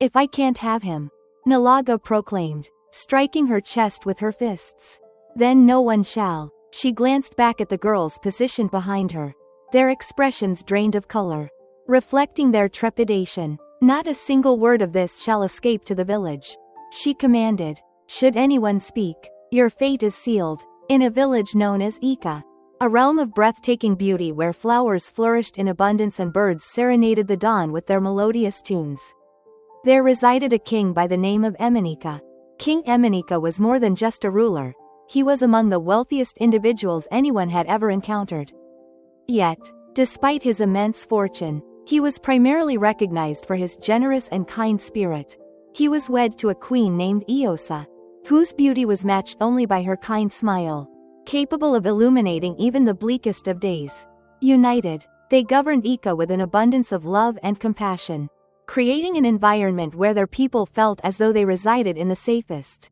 If I can't have him," Nalaga proclaimed, striking her chest with her fists, "then no one shall." She glanced back at the girls positioned behind her, their expressions drained of color, reflecting their trepidation. "Not a single word of this shall escape to the village," she commanded. "Should anyone speak, your fate is sealed." In a village known as Ika, a realm of breathtaking beauty where flowers flourished in abundance and birds serenaded the dawn with their melodious tunes, there resided a king by the name of Emanika. King Emanika was more than just a ruler. He was among the wealthiest individuals anyone had ever encountered. Yet, despite his immense fortune, he was primarily recognized for his generous and kind spirit. He was wed to a queen named Iosa, whose beauty was matched only by her kind smile, capable of illuminating even the bleakest of days. United, they governed Ika with an abundance of love and compassion, creating an environment where their people felt as though they resided in the safest,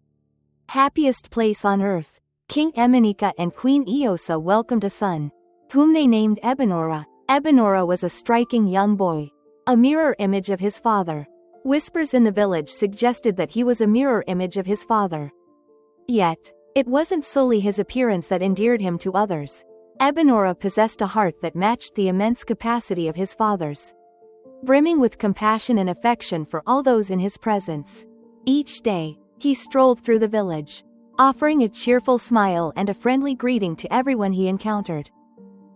happiest place on earth. King Emanika and Queen Iosa welcomed a son, whom they named Ebenora. Ebenora was a striking young boy, a mirror image of his father. Whispers in the village suggested that he was a mirror image of his father. Yet, it wasn't solely his appearance that endeared him to others. Ebenora possessed a heart that matched the immense capacity of his father's, brimming with compassion and affection for all those in his presence. Each day, he strolled through the village, offering a cheerful smile and a friendly greeting to everyone he encountered.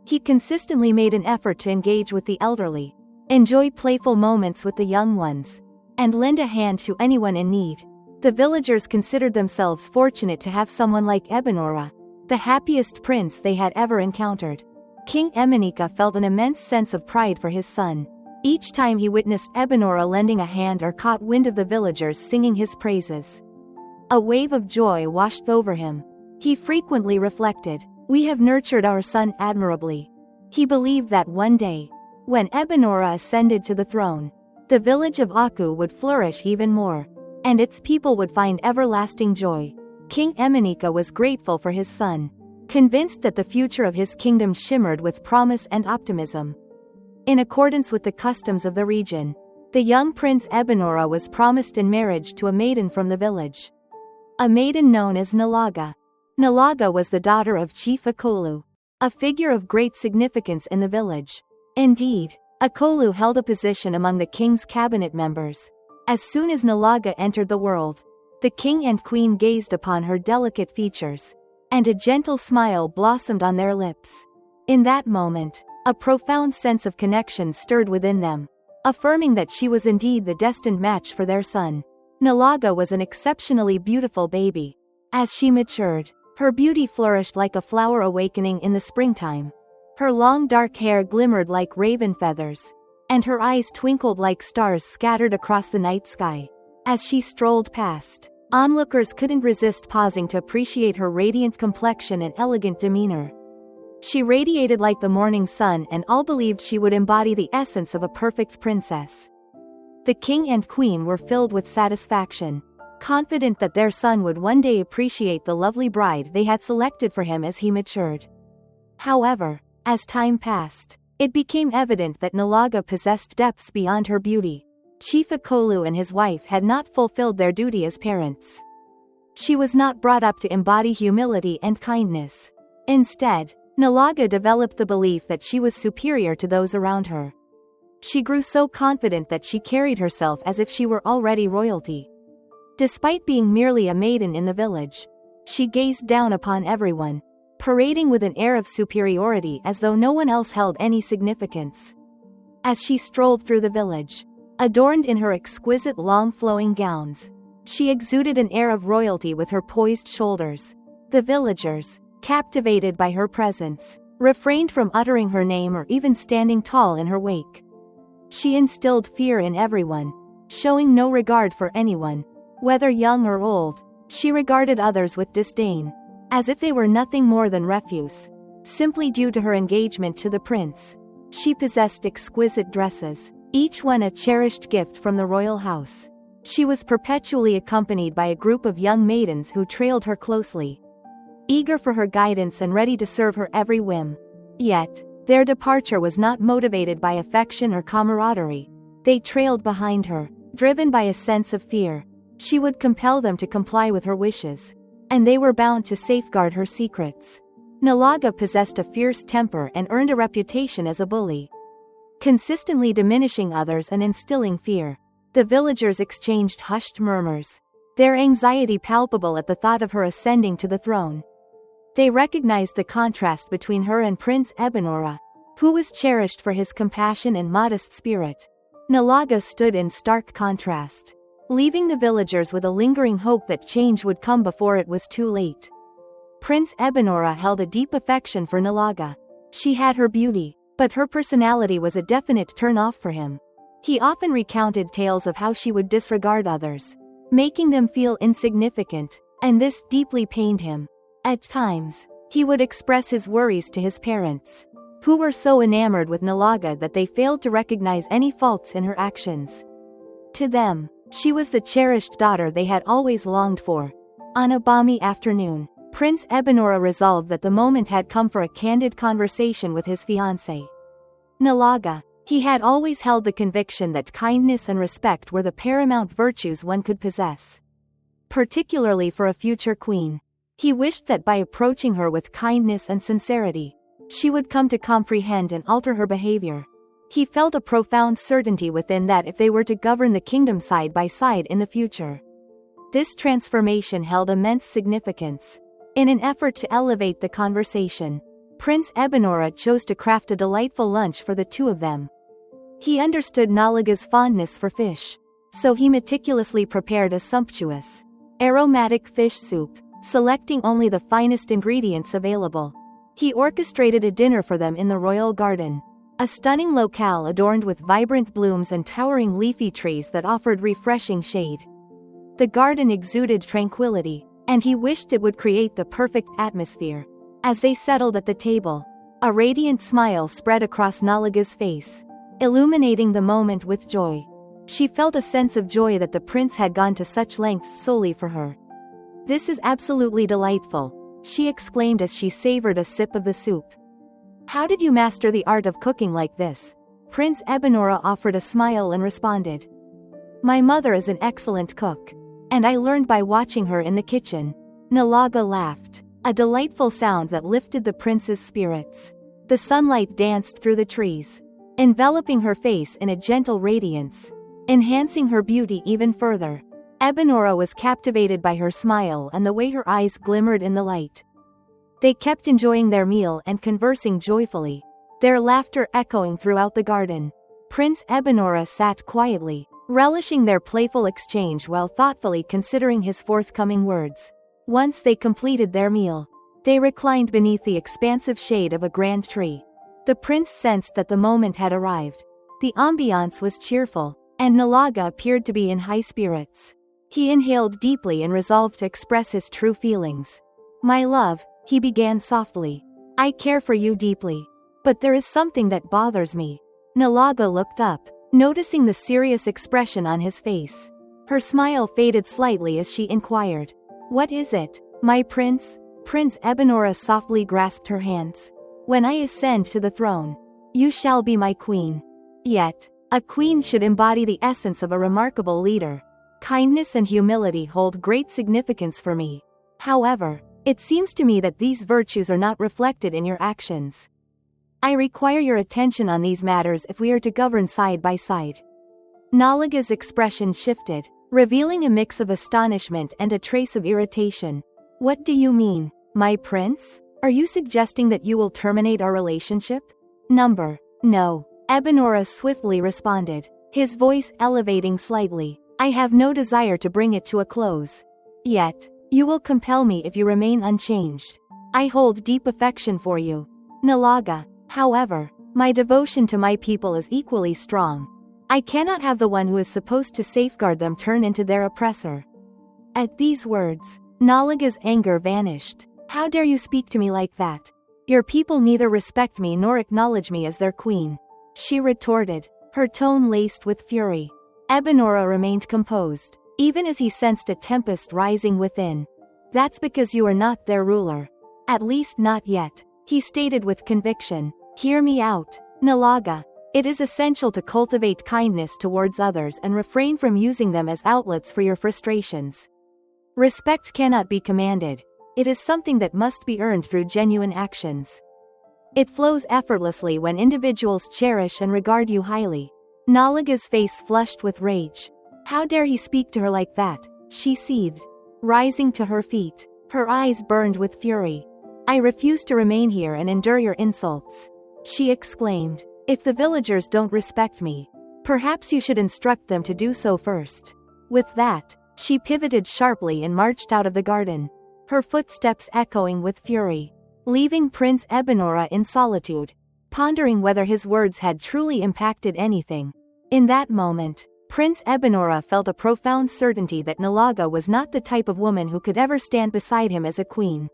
He consistently made an effort to engage with the elderly, enjoy playful moments with the young ones, and lend a hand to anyone in need. The villagers considered themselves fortunate to have someone like Ebenora, the happiest prince they had ever encountered. King Emanika felt an immense sense of pride for his son. Each time he witnessed Ebenora lending a hand or caught wind of the villagers singing his praises, a wave of joy washed over him. He frequently reflected, "We have nurtured our son admirably." He believed that one day, when Ebenora ascended to the throne, the village of Aku would flourish even more, and its people would find everlasting joy. King Emanika was grateful for his son, convinced that the future of his kingdom shimmered with promise and optimism. In accordance with the customs of the region, the young prince Ebenora was promised in marriage to a maiden from the village, a maiden known as Nalaga. Nalaga was the daughter of Chief Akolu, a figure of great significance in the village. Indeed, Akolu held a position among the king's cabinet members. As soon as Nalaga entered the world, the king and queen gazed upon her delicate features, and a gentle smile blossomed on their lips. In that moment, a profound sense of connection stirred within them, affirming that she was indeed the destined match for their son. Nalaga was an exceptionally beautiful baby. As she matured, her beauty flourished like a flower awakening in the springtime. Her long dark hair glimmered like raven feathers, and her eyes twinkled like stars scattered across the night sky. As she strolled past, onlookers couldn't resist pausing to appreciate her radiant complexion and elegant demeanor. She radiated like the morning sun, and all believed she would embody the essence of a perfect princess. The king and queen were filled with satisfaction, confident that their son would one day appreciate the lovely bride they had selected for him as he matured. However, as time passed, it became evident that Nalaga possessed depths beyond her beauty. Chief Akolu and his wife had not fulfilled their duty as parents. She was not brought up to embody humility and kindness. Instead, Nalaga developed the belief that she was superior to those around her. She grew so confident that she carried herself as if she were already royalty. Despite being merely a maiden in the village, she gazed down upon everyone, parading with an air of superiority as though no one else held any significance. As she strolled through the village, adorned in her exquisite long flowing gowns, she exuded an air of royalty with her poised shoulders. The villagers, captivated by her presence, refrained from uttering her name or even standing tall in her wake. She instilled fear in everyone, showing no regard for anyone, whether young or old. She regarded others with disdain, as if they were nothing more than refuse. Simply due to her engagement to the prince, she possessed exquisite dresses, each one a cherished gift from the royal house. She was perpetually accompanied by a group of young maidens who trailed her closely, eager for her guidance and ready to serve her every whim. Yet, their departure was not motivated by affection or camaraderie. They trailed behind her, Driven by a sense of fear, she would compel them to comply with her wishes, and they were bound to safeguard her secrets. Nalaga possessed a fierce temper and earned a reputation as a bully, consistently diminishing others and instilling fear. The villagers exchanged hushed murmurs, their anxiety palpable at the thought of her ascending to the throne. They recognized the contrast between her and Prince Ebenora, who was cherished for his compassion and modest spirit. Nalaga stood in stark contrast, leaving the villagers with a lingering hope that change would come before it was too late. Prince Ebenora held a deep affection for Nalaga. She had her beauty, but her personality was a definite turn-off for him. He often recounted tales of how she would disregard others, making them feel insignificant, and this deeply pained him. At times, he would express his worries to his parents, who were so enamored with Nalaga that they failed to recognize any faults in her actions. To them, she was the cherished daughter they had always longed for. On a balmy afternoon, Prince Ebenora resolved that the moment had come for a candid conversation with his fiancée. Nalaga. He had always held the conviction that kindness and respect were the paramount virtues one could possess, particularly for a future queen. He wished that by approaching her with kindness and sincerity, she would come to comprehend and alter her behavior. He felt a profound certainty within that if they were to govern the kingdom side by side in the future, this transformation held immense significance. In an effort to elevate the conversation, Prince Ebenora chose to craft a delightful lunch for the two of them. He understood Nalaga's fondness for fish, so he meticulously prepared a sumptuous, aromatic fish soup, selecting only the finest ingredients available. He orchestrated a dinner for them in the royal garden, a stunning locale adorned with vibrant blooms and towering leafy trees that offered refreshing shade. The garden exuded tranquility, and he wished it would create the perfect atmosphere. As they settled at the table, a radiant smile spread across Nalaga's face, illuminating the moment with joy. She felt a sense of joy that the prince had gone to such lengths solely for her. "This is absolutely delightful," she exclaimed as she savored a sip of the soup. "How did you master the art of cooking like this?" Prince Ebenora offered a smile and responded. "My mother is an excellent cook, and I learned by watching her in the kitchen." Nalaga laughed, a delightful sound that lifted the prince's spirits. The sunlight danced through the trees, enveloping her face in a gentle radiance, enhancing her beauty even further. Ebenora was captivated by her smile and the way her eyes glimmered in the light. They kept enjoying their meal and conversing joyfully, their laughter echoing throughout the garden. Prince Ebenora sat quietly, relishing their playful exchange while thoughtfully considering his forthcoming words. Once they completed their meal, they reclined beneath the expansive shade of a grand tree. The prince sensed that the moment had arrived. The ambiance was cheerful, and Nalaga appeared to be in high spirits. He inhaled deeply and resolved to express his true feelings. "My love," he began softly, "I care for you deeply. But there is something that bothers me." Nalaga looked up, noticing the serious expression on his face. Her smile faded slightly as she inquired, "What is it, my prince?" Prince Ebenora softly grasped her hands. "When I ascend to the throne, you shall be my queen." Yet, a queen should embody the essence of a remarkable leader. Kindness and humility hold great significance for me. However, it seems to me that these virtues are not reflected in your actions. I require your attention on these matters if we are to govern side by side. Nalaga's expression shifted, revealing a mix of astonishment and a trace of irritation. "What do you mean, my prince? Are you suggesting that you will terminate our relationship?" No, Ebenora swiftly responded, his voice elevating slightly. "I have no desire to bring it to a close. Yet, you will compel me if you remain unchanged. I hold deep affection for you, Nalaga. However, my devotion to my people is equally strong. I cannot have the one who is supposed to safeguard them turn into their oppressor." At these words, Nalaga's anger vanished. "How dare you speak to me like that? Your people neither respect me nor acknowledge me as their queen," she retorted, her tone laced with fury. Ebenora remained composed, even as he sensed a tempest rising within. "That's because you are not their ruler. At least not yet," he stated with conviction. "Hear me out, Nalaga. It is essential to cultivate kindness towards others and refrain from using them as outlets for your frustrations. Respect cannot be commanded. It is something that must be earned through genuine actions. It flows effortlessly when individuals cherish and regard you highly. Nalaga's face flushed with rage. How dare he speak to her like that, she seethed. Rising to her feet, her eyes burned with fury. I refuse to remain here and endure your insults, she exclaimed. If the villagers don't respect me, perhaps you should instruct them to do so first. With that, she pivoted sharply and marched out of the garden, her footsteps echoing with fury, leaving Prince Ebenora in solitude, pondering whether his words had truly impacted anything. In that moment, Prince Ebenora felt a profound certainty that Nalaga was not the type of woman who could ever stand beside him as a queen.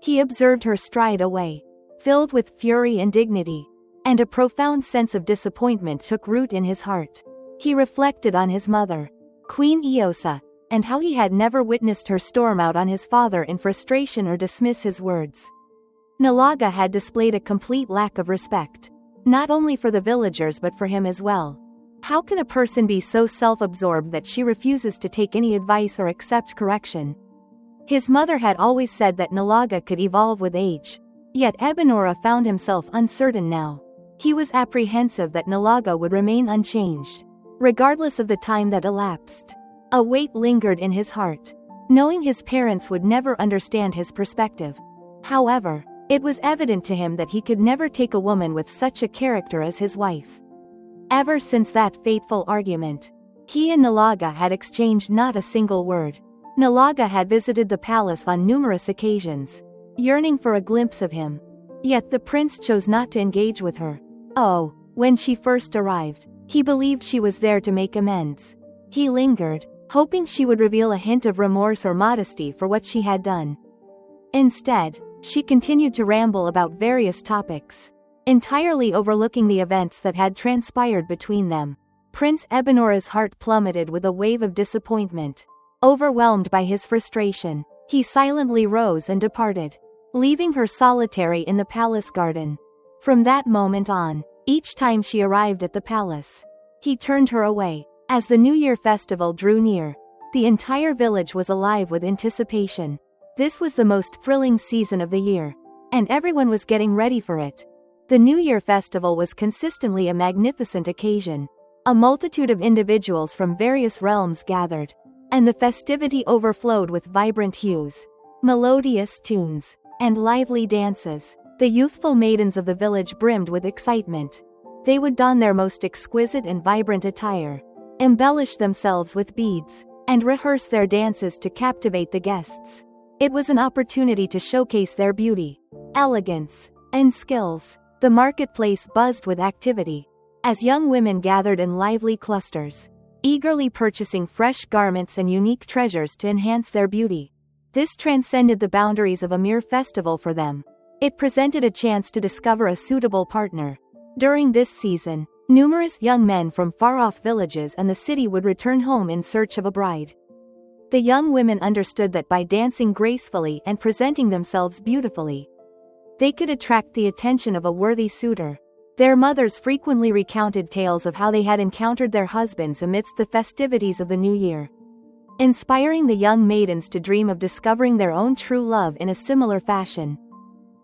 He observed her stride away, filled with fury and dignity, and a profound sense of disappointment took root in his heart. He reflected on his mother, Queen Eosa, and how he had never witnessed her storm out on his father in frustration or dismiss his words. Nalaga had displayed a complete lack of respect, not only for the villagers but for him as well. How can a person be so self-absorbed that she refuses to take any advice or accept correction? His mother had always said that Nalaga could evolve with age, yet Ebenora found himself uncertain now. He was apprehensive that Nalaga would remain unchanged, regardless of the time that elapsed. A weight lingered in his heart, knowing his parents would never understand his perspective. However, it was evident to him that he could never take a woman with such a character as his wife. Ever since that fateful argument, he and Nalaga had exchanged not a single word. Nalaga had visited the palace on numerous occasions, yearning for a glimpse of him. Yet the prince chose not to engage with her. Oh, when she first arrived, he believed she was there to make amends. He lingered, hoping she would reveal a hint of remorse or modesty for what she had done. Instead, she continued to ramble about various topics, entirely overlooking the events that had transpired between them. Prince Ebenora's heart plummeted with a wave of disappointment. Overwhelmed by his frustration, he silently rose and departed, leaving her solitary in the palace garden. From that moment on, each time she arrived at the palace, he turned her away. As the New Year festival drew near, the entire village was alive with anticipation. This was the most thrilling season of the year, and everyone was getting ready for it. The New Year festival was consistently a magnificent occasion. A multitude of individuals from various realms gathered, and the festivity overflowed with vibrant hues, melodious tunes, and lively dances. The youthful maidens of the village brimmed with excitement. They would don their most exquisite and vibrant attire, embellish themselves with beads, and rehearse their dances to captivate the guests. It was an opportunity to showcase their beauty, elegance, and skills. The marketplace buzzed with activity, as young women gathered in lively clusters, eagerly purchasing fresh garments and unique treasures to enhance their beauty. This transcended the boundaries of a mere festival for them. It presented a chance to discover a suitable partner. During this season, numerous young men from far-off villages and the city would return home in search of a bride. The young women understood that by dancing gracefully and presenting themselves beautifully, they could attract the attention of a worthy suitor. Their mothers frequently recounted tales of how they had encountered their husbands amidst the festivities of the new year, inspiring the young maidens to dream of discovering their own true love in a similar fashion.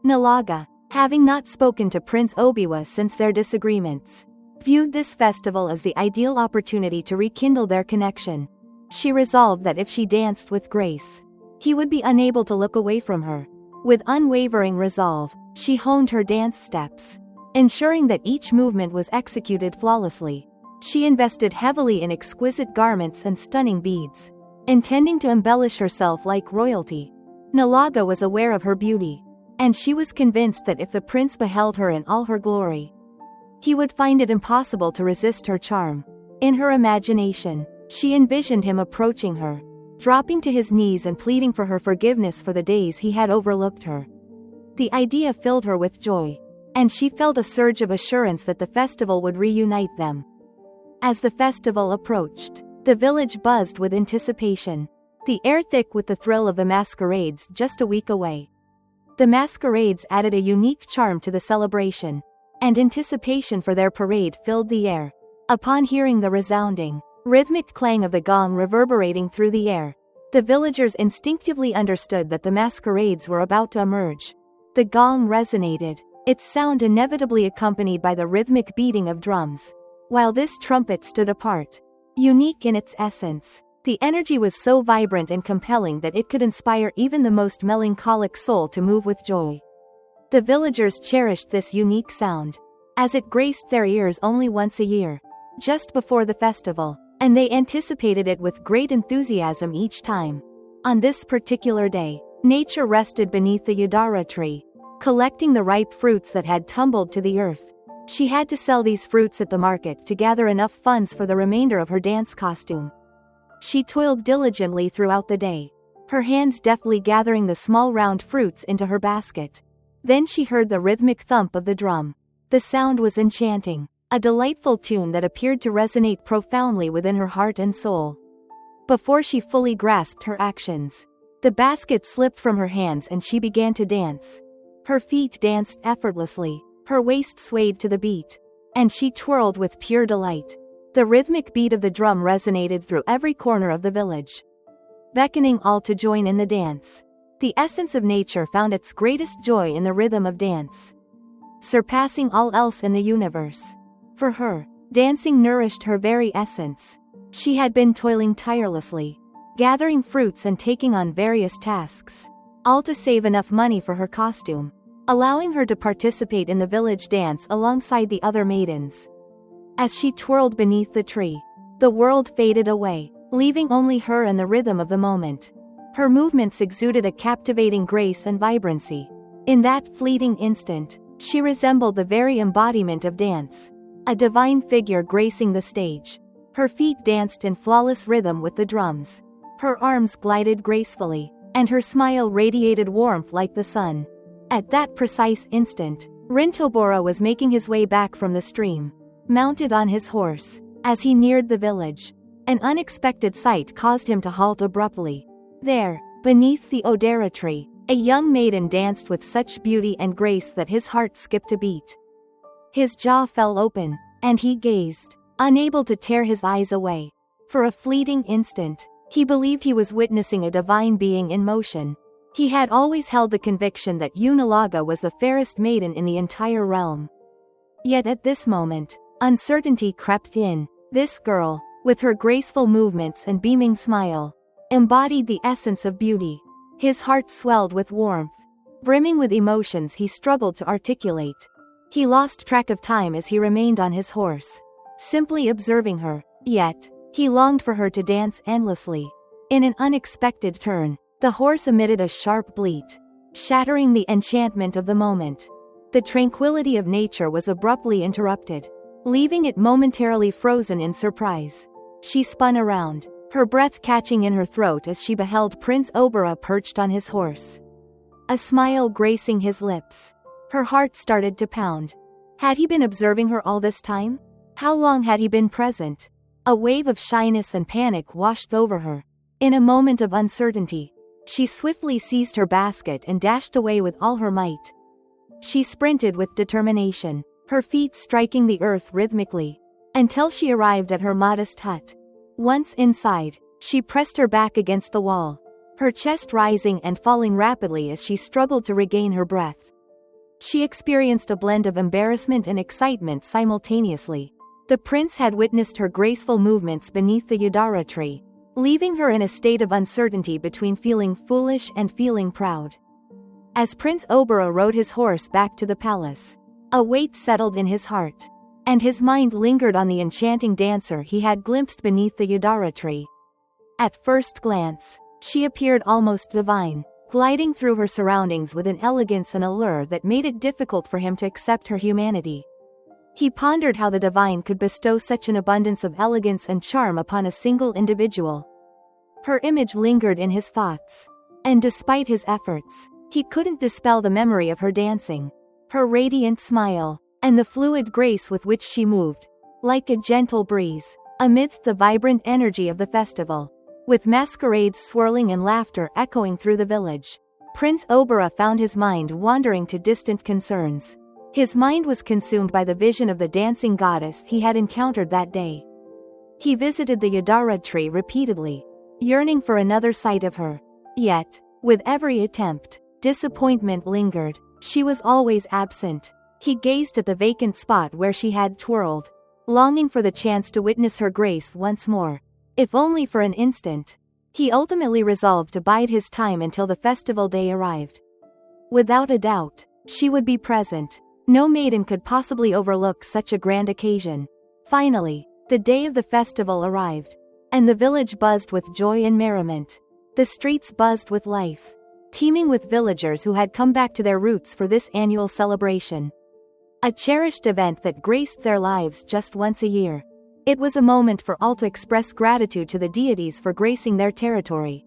Nalaga, having not spoken to Prince Obiwa since their disagreements, viewed this festival as the ideal opportunity to rekindle their connection. She resolved that if she danced with grace, he would be unable to look away from her. With unwavering resolve, she honed her dance steps, ensuring that each movement was executed flawlessly. She invested heavily in exquisite garments and stunning beads, intending to embellish herself like royalty. Nalaga was aware of her beauty, and she was convinced that if the prince beheld her in all her glory, he would find it impossible to resist her charm. In her imagination, she envisioned him approaching her, dropping to his knees and pleading for her forgiveness for the days he had overlooked her. The idea filled her with joy, and she felt a surge of assurance that the festival would reunite them. As the festival approached, the village buzzed with anticipation, the air thick with the thrill of the masquerades just a week away. The masquerades added a unique charm to the celebration, and anticipation for their parade filled the air. Upon hearing the resounding, rhythmic clang of the gong reverberating through the air, the villagers instinctively understood that the masquerades were about to emerge. The gong resonated, its sound inevitably accompanied by the rhythmic beating of drums. While this trumpet stood apart, unique in its essence, the energy was so vibrant and compelling that it could inspire even the most melancholic soul to move with joy. The villagers cherished this unique sound, as it graced their ears only once a year, just before the festival, and they anticipated it with great enthusiasm each time. On this particular day, nature rested beneath the Udara tree, collecting the ripe fruits that had tumbled to the earth. She had to sell these fruits at the market to gather enough funds for the remainder of her dance costume. She toiled diligently throughout the day, her hands deftly gathering the small round fruits into her basket. Then she heard the rhythmic thump of the drum. The sound was enchanting, a delightful tune that appeared to resonate profoundly within her heart and soul. Before she fully grasped her actions, the basket slipped from her hands and she began to dance. Her feet danced effortlessly, her waist swayed to the beat, and she twirled with pure delight. The rhythmic beat of the drum resonated through every corner of the village, beckoning all to join in the dance. The essence of nature found its greatest joy in the rhythm of dance, surpassing all else in the universe. For her, dancing nourished her very essence. She had been toiling tirelessly, gathering fruits and taking on various tasks, all to save enough money for her costume, allowing her to participate in the village dance alongside the other maidens. As she twirled beneath the tree, the world faded away, leaving only her and the rhythm of the moment. Her movements exuded a captivating grace and vibrancy. In that fleeting instant, she resembled the very embodiment of dance, a divine figure gracing the stage. Her feet danced in flawless rhythm with the drums. Her arms glided gracefully, and her smile radiated warmth like the sun. At that precise instant, Rintobora was making his way back from the stream, mounted on his horse. As he neared the village, an unexpected sight caused him to halt abruptly. There, beneath the Odera tree, a young maiden danced with such beauty and grace that his heart skipped a beat. His jaw fell open, and he gazed, unable to tear his eyes away. For a fleeting instant, he believed he was witnessing a divine being in motion. He had always held the conviction that Unalaga was the fairest maiden in the entire realm. Yet at this moment, uncertainty crept in. This girl, with her graceful movements and beaming smile, embodied the essence of beauty. His heart swelled with warmth. Brimming with emotions he struggled to articulate. He lost track of time as he remained on his horse, simply observing her. Yet, he longed for her to dance endlessly. In an unexpected turn, the horse emitted a sharp bleat, shattering the enchantment of the moment. The tranquility of nature was abruptly interrupted, leaving it momentarily frozen in surprise. She spun around, her breath catching in her throat as she beheld Prince Obara perched on his horse, a smile gracing his lips. Her heart started to pound. Had he been observing her all this time? How long had he been present? A wave of shyness and panic washed over her. In a moment of uncertainty, she swiftly seized her basket and dashed away with all her might. She sprinted with determination, her feet striking the earth rhythmically, until she arrived at her modest hut. Once inside, she pressed her back against the wall, her chest rising and falling rapidly as she struggled to regain her breath. She experienced a blend of embarrassment and excitement simultaneously. The prince had witnessed her graceful movements beneath the Yadara tree, leaving her in a state of uncertainty between feeling foolish and feeling proud. As Prince Obara rode his horse back to the palace, a weight settled in his heart, and his mind lingered on the enchanting dancer he had glimpsed beneath the Yadara tree. At first glance, she appeared almost divine, gliding through her surroundings with an elegance and allure that made it difficult for him to accept her humanity. He pondered how the divine could bestow such an abundance of elegance and charm upon a single individual. Her image lingered in his thoughts, and despite his efforts, he couldn't dispel the memory of her dancing, her radiant smile, and the fluid grace with which she moved, like a gentle breeze, amidst the vibrant energy of the festival. With masquerades swirling and laughter echoing through the village, Prince Obara found his mind wandering to distant concerns. His mind was consumed by the vision of the dancing goddess he had encountered that day. He visited the Yadara tree repeatedly, yearning for another sight of her. Yet, with every attempt, disappointment lingered. She was always absent. He gazed at the vacant spot where she had twirled, longing for the chance to witness her grace once more, if only for an instant. He ultimately resolved to bide his time until the festival day arrived. Without a doubt, she would be present. No maiden could possibly overlook such a grand occasion. Finally, the day of the festival arrived, and the village buzzed with joy and merriment. The streets buzzed with life, teeming with villagers who had come back to their roots for this annual celebration. A cherished event that graced their lives just once a year. It was a moment for all to express gratitude to the deities for gracing their territory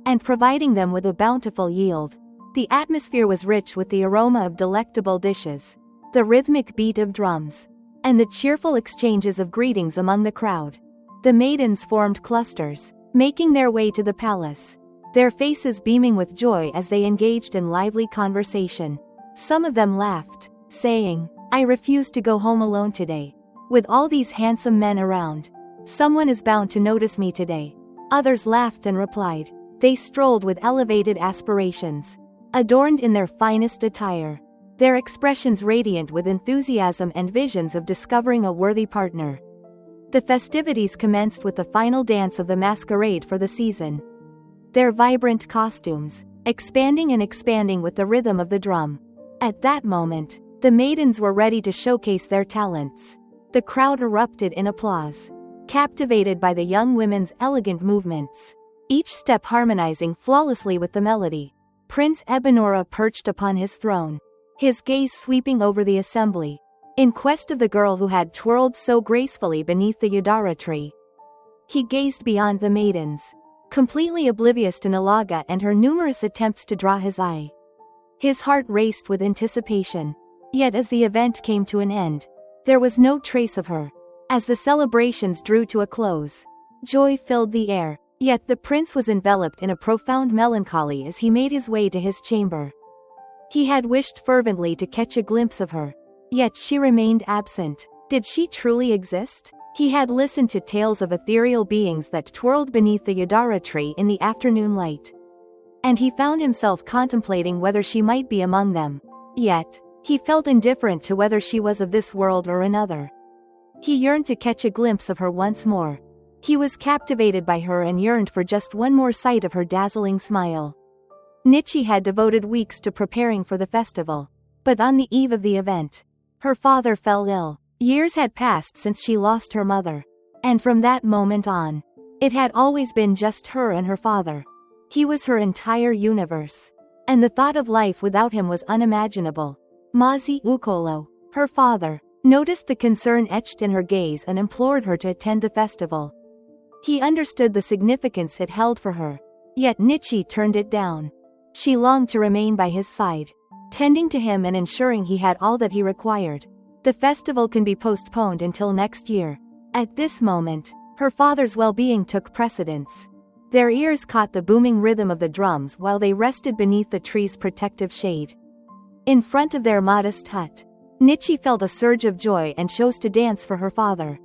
and providing them with a bountiful yield. The atmosphere was rich with the aroma of delectable dishes, the rhythmic beat of drums, and the cheerful exchanges of greetings among the crowd. The maidens formed clusters, making their way to the palace, their faces beaming with joy as they engaged in lively conversation. Some of them laughed, saying, "I refuse to go home alone today. With all these handsome men around, someone is bound to notice me today." Others laughed and replied. They strolled with elevated aspirations, adorned in their finest attire, their expressions radiant with enthusiasm and visions of discovering a worthy partner. The festivities commenced with the final dance of the masquerade for the season. Their vibrant costumes, expanding and expanding with the rhythm of the drum. At that moment, the maidens were ready to showcase their talents. The crowd erupted in applause, captivated by the young women's elegant movements, each step harmonizing flawlessly with the melody. Prince Ebenora perched upon his throne, his gaze sweeping over the assembly, in quest of the girl who had twirled so gracefully beneath the Yadara tree. He gazed beyond the maidens, completely oblivious to Nalaga and her numerous attempts to draw his eye. His heart raced with anticipation. Yet as the event came to an end, there was no trace of her. As the celebrations drew to a close, joy filled the air. Yet the prince was enveloped in a profound melancholy as he made his way to his chamber. He had wished fervently to catch a glimpse of her, yet she remained absent. Did she truly exist? He had listened to tales of ethereal beings that twirled beneath the Yadara tree in the afternoon light, and he found himself contemplating whether she might be among them. Yet, he felt indifferent to whether she was of this world or another. He yearned to catch a glimpse of her once more. He was captivated by her and yearned for just one more sight of her dazzling smile. Nichi had devoted weeks to preparing for the festival, but on the eve of the event, her father fell ill. Years had passed since she lost her mother, and from that moment on, it had always been just her and her father. He was her entire universe, and the thought of life without him was unimaginable. Mazi Ukolo, her father, noticed the concern etched in her gaze and implored her to attend the festival. He understood the significance it held for her, yet Nichi turned it down. She longed to remain by his side, tending to him and ensuring he had all that he required. The festival can be postponed until next year. At this moment, her father's well-being took precedence. Their ears caught the booming rhythm of the drums while they rested beneath the tree's protective shade. In front of their modest hut, Nichi felt a surge of joy and chose to dance for her father.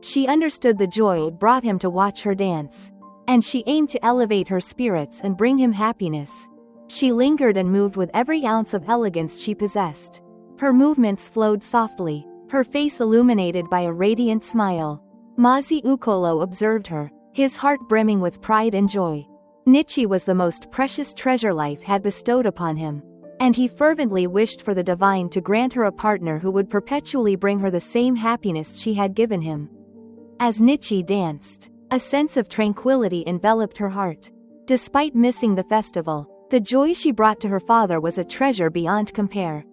She understood the joy it brought him to watch her dance, and she aimed to elevate her spirits and bring him happiness. She lingered and moved with every ounce of elegance she possessed. Her movements flowed softly, her face illuminated by a radiant smile. Mazi Ukolo observed her, his heart brimming with pride and joy. Nichi was the most precious treasure life had bestowed upon him, and he fervently wished for the divine to grant her a partner who would perpetually bring her the same happiness she had given him. As Nichi danced, a sense of tranquility enveloped her heart. Despite missing the festival, the joy she brought to her father was a treasure beyond compare.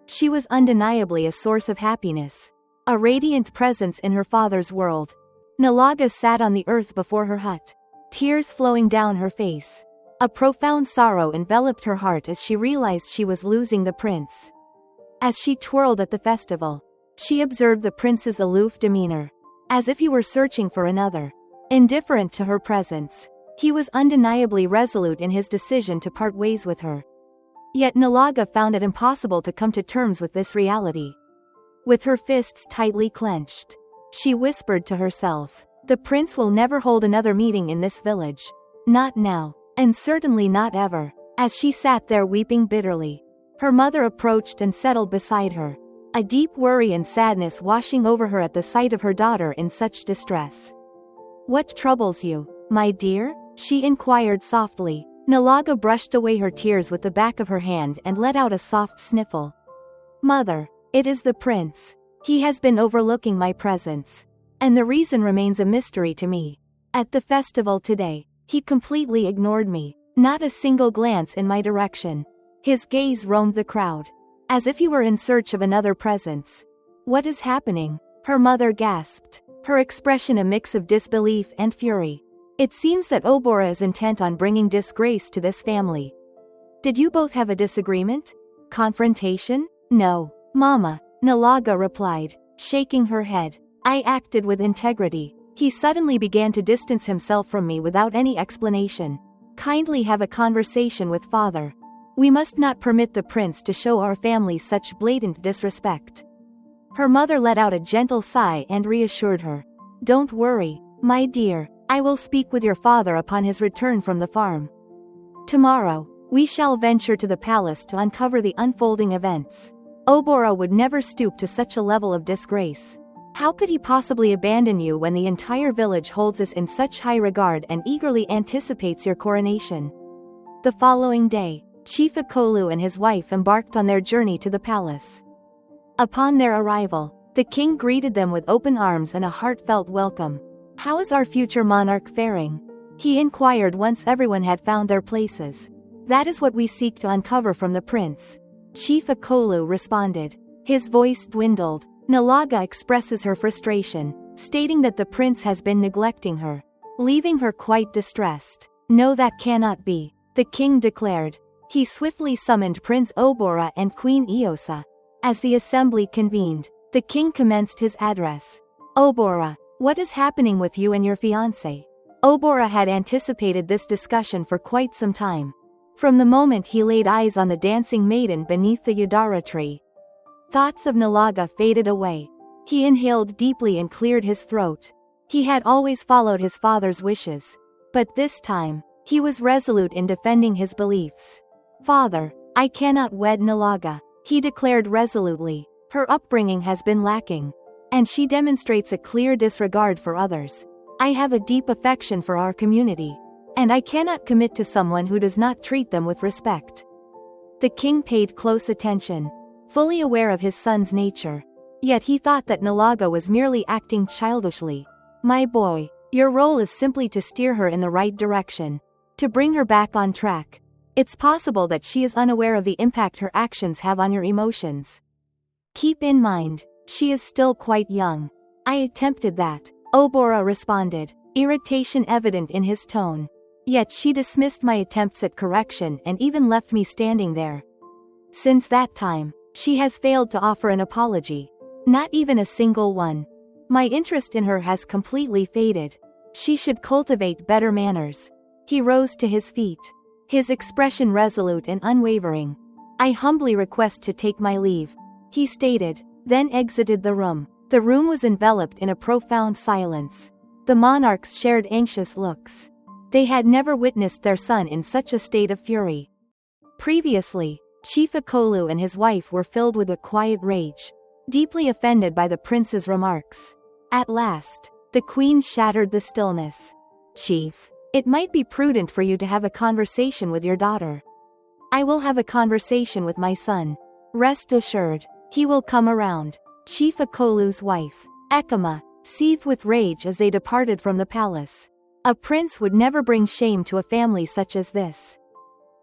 She was undeniably a source of happiness, a radiant presence in her father's world. Nalaga sat on the earth before her hut, tears flowing down her face. A profound sorrow enveloped her heart as she realized she was losing the prince. As she twirled at the festival, she observed the prince's aloof demeanor, as if he were searching for another. Indifferent to her presence, he was undeniably resolute in his decision to part ways with her. Yet Nalaga found it impossible to come to terms with this reality. With her fists tightly clenched, she whispered to herself, "The prince will never hold another meeting in this village. Not now, and certainly not ever." As she sat there weeping bitterly, her mother approached and settled beside her, a deep worry and sadness washing over her at the sight of her daughter in such distress. "What troubles you, my dear?" she inquired softly. Nalaga brushed away her tears with the back of her hand and let out a soft sniffle. "Mother, it is the prince. He has been overlooking my presence. And the reason remains a mystery to me. At the festival today, he completely ignored me, not a single glance in my direction. His gaze roamed the crowd, as if he were in search of another presence." "What is happening?" her mother gasped, her expression a mix of disbelief and fury. "It seems that Obora is intent on bringing disgrace to this family. Did you both have a disagreement? Confrontation?" "No, Mama," Nalaga replied, shaking her head. "I acted with integrity. He suddenly began to distance himself from me without any explanation. Kindly have a conversation with father. We must not permit the prince to show our family such blatant disrespect." Her mother let out a gentle sigh and reassured her. "Don't worry, my dear. I will speak with your father upon his return from the farm. Tomorrow, we shall venture to the palace to uncover the unfolding events. Obora would never stoop to such a level of disgrace. How could he possibly abandon you when the entire village holds us in such high regard and eagerly anticipates your coronation?" The following day, Chief Akolu and his wife embarked on their journey to the palace. Upon their arrival, the king greeted them with open arms and a heartfelt welcome. "How is our future monarch faring?" he inquired once everyone had found their places. "That is what we seek to uncover from the prince," Chief Akolu responded. His voice dwindled. Nalaga expresses her frustration, stating that the prince has been neglecting her, leaving her quite distressed. "No, that cannot be," the king declared. He swiftly summoned Prince Obora and Queen Iosa. As the assembly convened, the king commenced his address. "Obora, what is happening with you and your fiancé?" Obora had anticipated this discussion for quite some time. From the moment he laid eyes on the dancing maiden beneath the Yadara tree, thoughts of Nalaga faded away. He inhaled deeply and cleared his throat. He had always followed his father's wishes, but this time, he was resolute in defending his beliefs. "Father, I cannot wed Nalaga," he declared resolutely. "Her upbringing has been lacking, and she demonstrates a clear disregard for others. I have a deep affection for our community, and I cannot commit to someone who does not treat them with respect." The king paid close attention, fully aware of his son's nature. Yet he thought that Nalaga was merely acting childishly. "My boy, your role is simply to steer her in the right direction, to bring her back on track. It's possible that she is unaware of the impact her actions have on your emotions. Keep in mind, she is still quite young." "I attempted that," Obora responded, irritation evident in his tone. "Yet she dismissed my attempts at correction and even left me standing there. Since that time, she has failed to offer an apology. Not even a single one. My interest in her has completely faded. She should cultivate better manners." He rose to his feet, his expression resolute and unwavering. "I humbly request to take my leave," he stated, then exited the room. The room was enveloped in a profound silence. The monarchs shared anxious looks. They had never witnessed their son in such a state of fury. Previously, Chief Akolu and his wife were filled with a quiet rage, deeply offended by the prince's remarks. At last, the queen shattered the stillness. "Chief, it might be prudent for you to have a conversation with your daughter." "I will have a conversation with my son. Rest assured, he will come around." Chief Akolu's wife, Ekama, seethed with rage as they departed from the palace. "A prince would never bring shame to a family such as this,"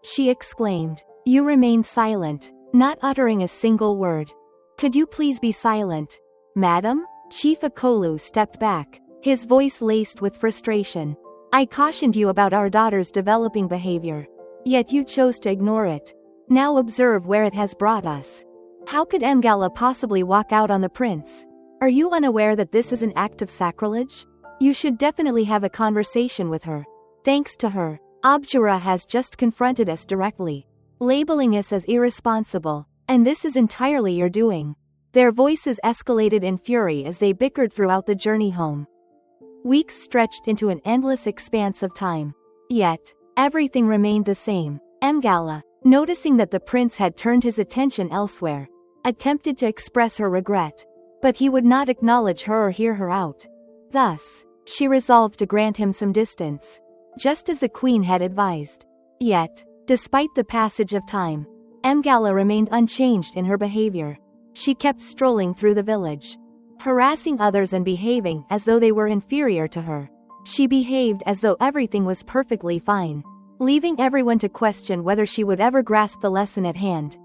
she exclaimed. "You remained silent, not uttering a single word. Could you please be silent, madam?" Chief Akolu stepped back, his voice laced with frustration. "I cautioned you about our daughter's developing behavior. Yet you chose to ignore it. Now observe where it has brought us. How could Mgala possibly walk out on the prince? Are you unaware that this is an act of sacrilege? You should definitely have a conversation with her. Thanks to her, Abjura has just confronted us directly. labeling us as irresponsible, and this is entirely your doing. Their voices escalated in fury as they bickered throughout the journey home. Weeks stretched into an endless expanse of time. Yet, everything remained the same. Mgala, noticing that the prince had turned his attention elsewhere, attempted to express her regret, but he would not acknowledge her or hear her out. Thus, she resolved to grant him some distance, just as the queen had advised. Yet, despite the passage of time, Mgala remained unchanged in her behavior. She kept strolling through the village, harassing others and behaving as though they were inferior to her. She behaved as though everything was perfectly fine, leaving everyone to question whether she would ever grasp the lesson at hand.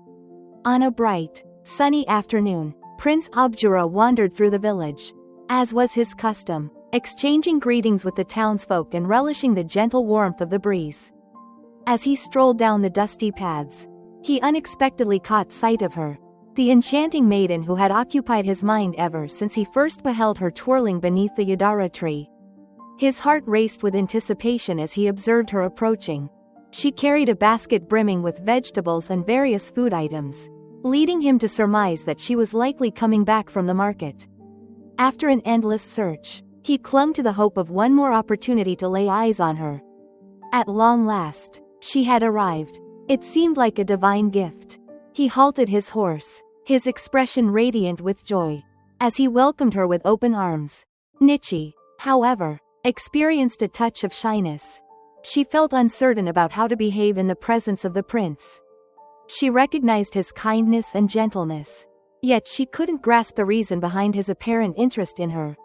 On a bright, sunny afternoon, Prince Abjura wandered through the village, as was his custom, exchanging greetings with the townsfolk and relishing the gentle warmth of the breeze. As he strolled down the dusty paths, he unexpectedly caught sight of her, the enchanting maiden who had occupied his mind ever since he first beheld her twirling beneath the Yadara tree. His heart raced with anticipation as he observed her approaching. She carried a basket brimming with vegetables and various food items, leading him to surmise that she was likely coming back from the market. After an endless search, he clung to the hope of one more opportunity to lay eyes on her. At long last, she had arrived. It seemed like a divine gift. He halted his horse, his expression radiant with joy, as he welcomed her with open arms. Nichi, however, experienced a touch of shyness. She felt uncertain about how to behave in the presence of the prince. She recognized his kindness and gentleness, yet she couldn't grasp the reason behind his apparent interest in her.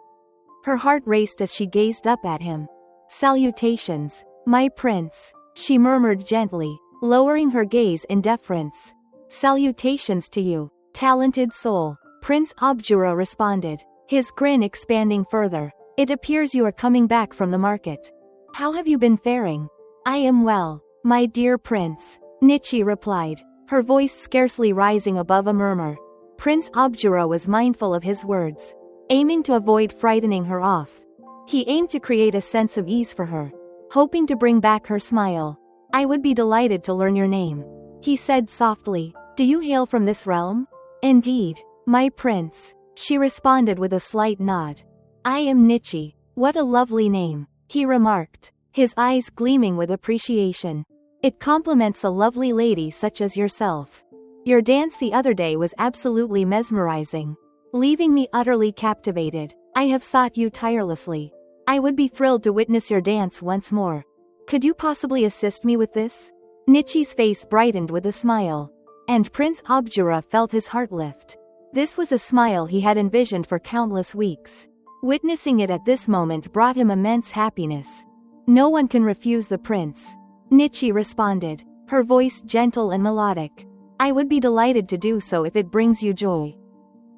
Her heart raced as she gazed up at him. "Salutations, my prince," she murmured gently, lowering her gaze in deference. "Salutations to you, talented soul," Prince Abjura responded, his grin expanding further. "It appears you are coming back from the market. How have you been faring?" "I am well, my dear prince," Nichi replied, her voice scarcely rising above a murmur. Prince Abjura was mindful of his words, aiming to avoid frightening her off. He aimed to create a sense of ease for her, hoping to bring back her smile. "I would be delighted to learn your name," he said softly. "Do you hail from this realm?" "Indeed, my prince," she responded with a slight nod. "I am Nichi." "What a lovely name," he remarked, his eyes gleaming with appreciation. "It compliments a lovely lady such as yourself. Your dance the other day was absolutely mesmerizing, leaving me utterly captivated. I have sought you tirelessly. I would be thrilled to witness your dance once more. Could you possibly assist me with this?" Nichi's face brightened with a smile, and Prince Abjura felt his heart lift. This was a smile he had envisioned for countless weeks. Witnessing it at this moment brought him immense happiness. "No one can refuse the prince," Nichi responded, her voice gentle and melodic. "I would be delighted to do so if it brings you joy."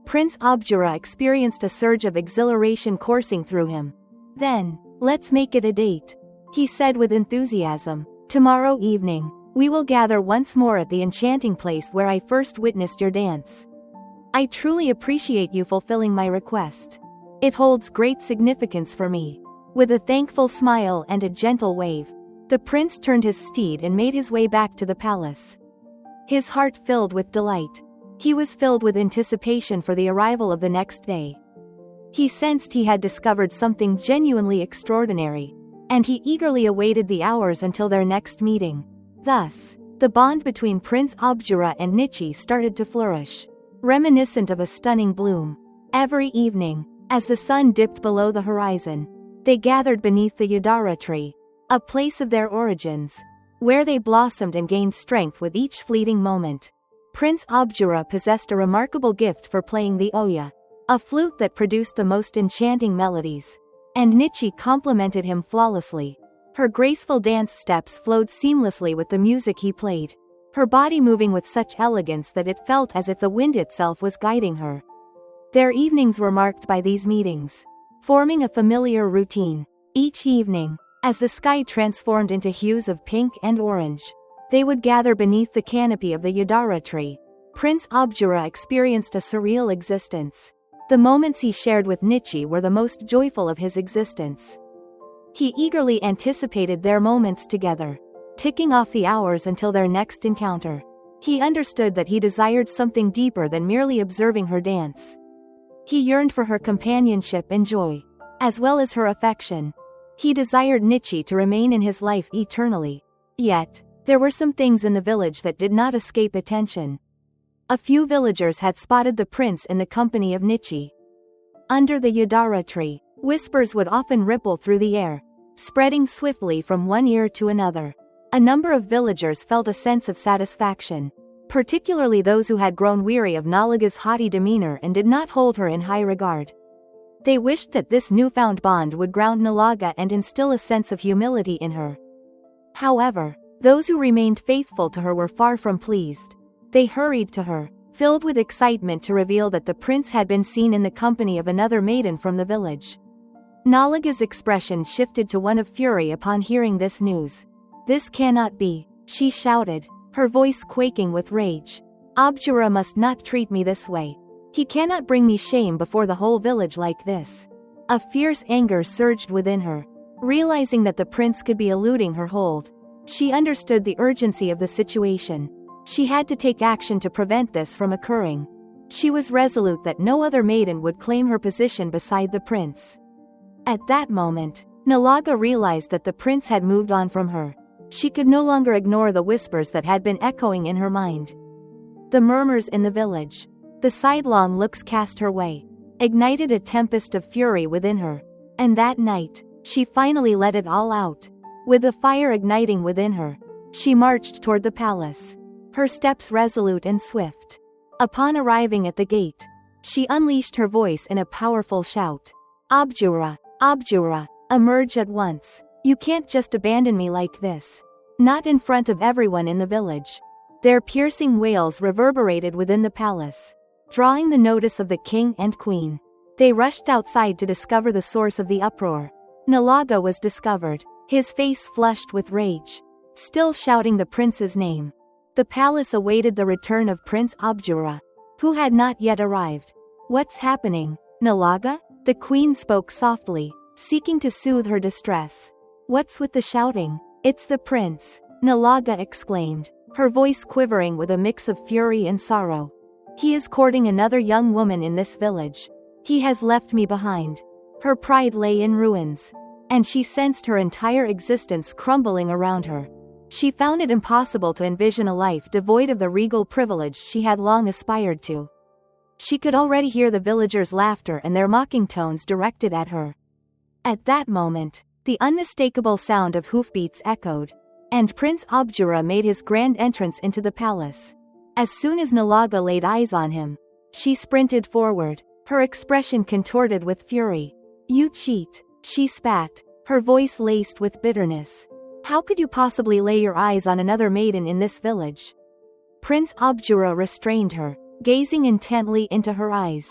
Prince Abjura experienced a surge of exhilaration coursing through him. "Then, let's make it a date," he said with enthusiasm. "Tomorrow evening, we will gather once more at the enchanting place where I first witnessed your dance. I truly appreciate you fulfilling my request. It holds great significance for me." With a thankful smile and a gentle wave, the prince turned his steed and made his way back to the palace. His heart filled with delight. He was filled with anticipation for the arrival of the next day. He sensed he had discovered something genuinely extraordinary, and he eagerly awaited the hours until their next meeting. Thus, the bond between Prince Abjura and Nichi started to flourish, reminiscent of a stunning bloom. Every evening, as the sun dipped below the horizon, they gathered beneath the Yadara tree, a place of their origins, where they blossomed and gained strength with each fleeting moment. Prince Abjura possessed a remarkable gift for playing the oya, a flute that produced the most enchanting melodies, and Nichi complemented him flawlessly. Her graceful dance steps flowed seamlessly with the music he played, her body moving with such elegance that it felt as if the wind itself was guiding her. Their evenings were marked by these meetings, forming a familiar routine. Each evening, as the sky transformed into hues of pink and orange, they would gather beneath the canopy of the Yadara tree. Prince Abjura experienced a surreal existence. The moments he shared with Nichi were the most joyful of his existence. He eagerly anticipated their moments together, ticking off the hours until their next encounter. He understood that he desired something deeper than merely observing her dance. He yearned for her companionship and joy, as well as her affection. He desired Nietzsche to remain in his life eternally. Yet, there were some things in the village that did not escape attention. A few villagers had spotted the prince in the company of Nietzsche. Under the Yadara tree, whispers would often ripple through the air, spreading swiftly from one ear to another. A number of villagers felt a sense of satisfaction, particularly those who had grown weary of Nalaga's haughty demeanor and did not hold her in high regard. They wished that this newfound bond would ground Nalaga and instill a sense of humility in her. However, those who remained faithful to her were far from pleased. They hurried to her, filled with excitement to reveal that the prince had been seen in the company of another maiden from the village. Nalaga's expression shifted to one of fury upon hearing this news. "This cannot be," she shouted, her voice quaking with rage. "Abjura must not treat me this way. He cannot bring me shame before the whole village like this." A fierce anger surged within her. Realizing that the prince could be eluding her hold, she understood the urgency of the situation. She had to take action to prevent this from occurring. She was resolute that no other maiden would claim her position beside the prince. At that moment, Nalaga realized that the prince had moved on from her. She could no longer ignore the whispers that had been echoing in her mind. The murmurs in the village, the sidelong looks cast her way, ignited a tempest of fury within her. And that night, she finally let it all out. With the fire igniting within her, she marched toward the palace, her steps resolute and swift. Upon arriving at the gate, she unleashed her voice in a powerful shout. "Abjura, Abjura, emerge at once. You can't just abandon me like this. Not in front of everyone in the village." Their piercing wails reverberated within the palace, drawing the notice of the king and queen. They rushed outside to discover the source of the uproar. Nalaga was discovered, his face flushed with rage, still shouting the prince's name. The palace awaited the return of Prince Abjura, who had not yet arrived. "What's happening, Nalaga?" The queen spoke softly, seeking to soothe her distress. "What's with the shouting? It's the prince," Nalaga exclaimed, her voice quivering with a mix of fury and sorrow. "He is courting another young woman in this village. He has left me behind." Her pride lay in ruins, and she sensed her entire existence crumbling around her. She found it impossible to envision a life devoid of the regal privilege she had long aspired to. She could already hear the villagers' laughter and their mocking tones directed at her. At that moment, the unmistakable sound of hoofbeats echoed, and Prince Abjura made his grand entrance into the palace. As soon as Nalaga laid eyes on him, she sprinted forward, her expression contorted with fury. "You cheat," she spat, her voice laced with bitterness. "How could you possibly lay your eyes on another maiden in this village?" Prince Abjura restrained her, gazing intently into her eyes.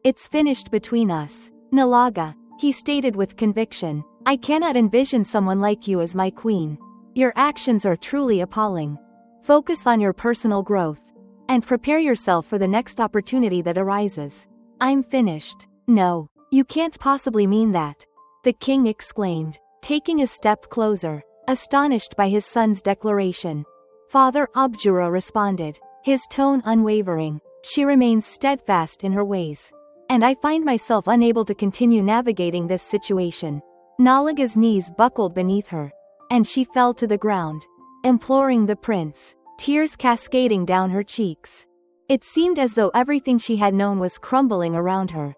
"It's finished between us, Nalaga," he stated with conviction. "I cannot envision someone like you as my queen. Your actions are truly appalling. Focus on your personal growth, and prepare yourself for the next opportunity that arises." "I'm finished." "No, you can't possibly mean that," the king exclaimed, taking a step closer, astonished by his son's declaration. Father Abjura responded, his tone unwavering. "She remains steadfast in her ways, and I find myself unable to continue navigating this situation." Nalaga's knees buckled beneath her, and she fell to the ground, imploring the prince, tears cascading down her cheeks. It seemed as though everything she had known was crumbling around her.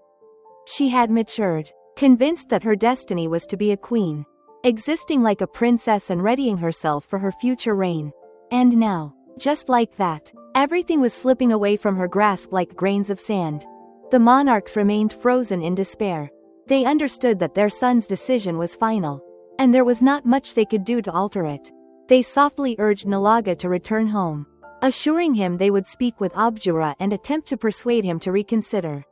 She had matured, convinced that her destiny was to be a queen, existing like a princess and readying herself for her future reign. And now, just like that, everything was slipping away from her grasp like grains of sand. The monarchs remained frozen in despair. They understood that their son's decision was final, and there was not much they could do to alter it. They softly urged Nalaga to return home, assuring him they would speak with Abjura and attempt to persuade him to reconsider.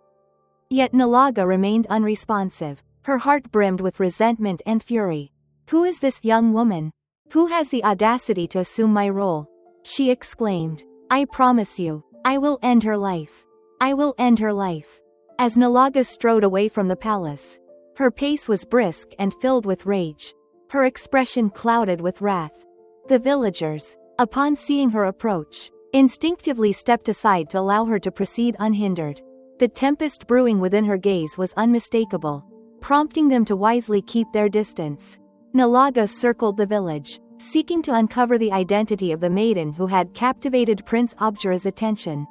Yet Nalaga remained unresponsive, her heart brimmed with resentment and fury. "Who is this young woman? Who has the audacity to assume my role?" she exclaimed. "I promise you, I will end her life. I will end her life." As Nalaga strode away from the palace, her pace was brisk and filled with rage, her expression clouded with wrath. The villagers, upon seeing her approach, instinctively stepped aside to allow her to proceed unhindered. The tempest brewing within her gaze was unmistakable, prompting them to wisely keep their distance. Nalaga circled the village, seeking to uncover the identity of the maiden who had captivated Prince Abjura's attention.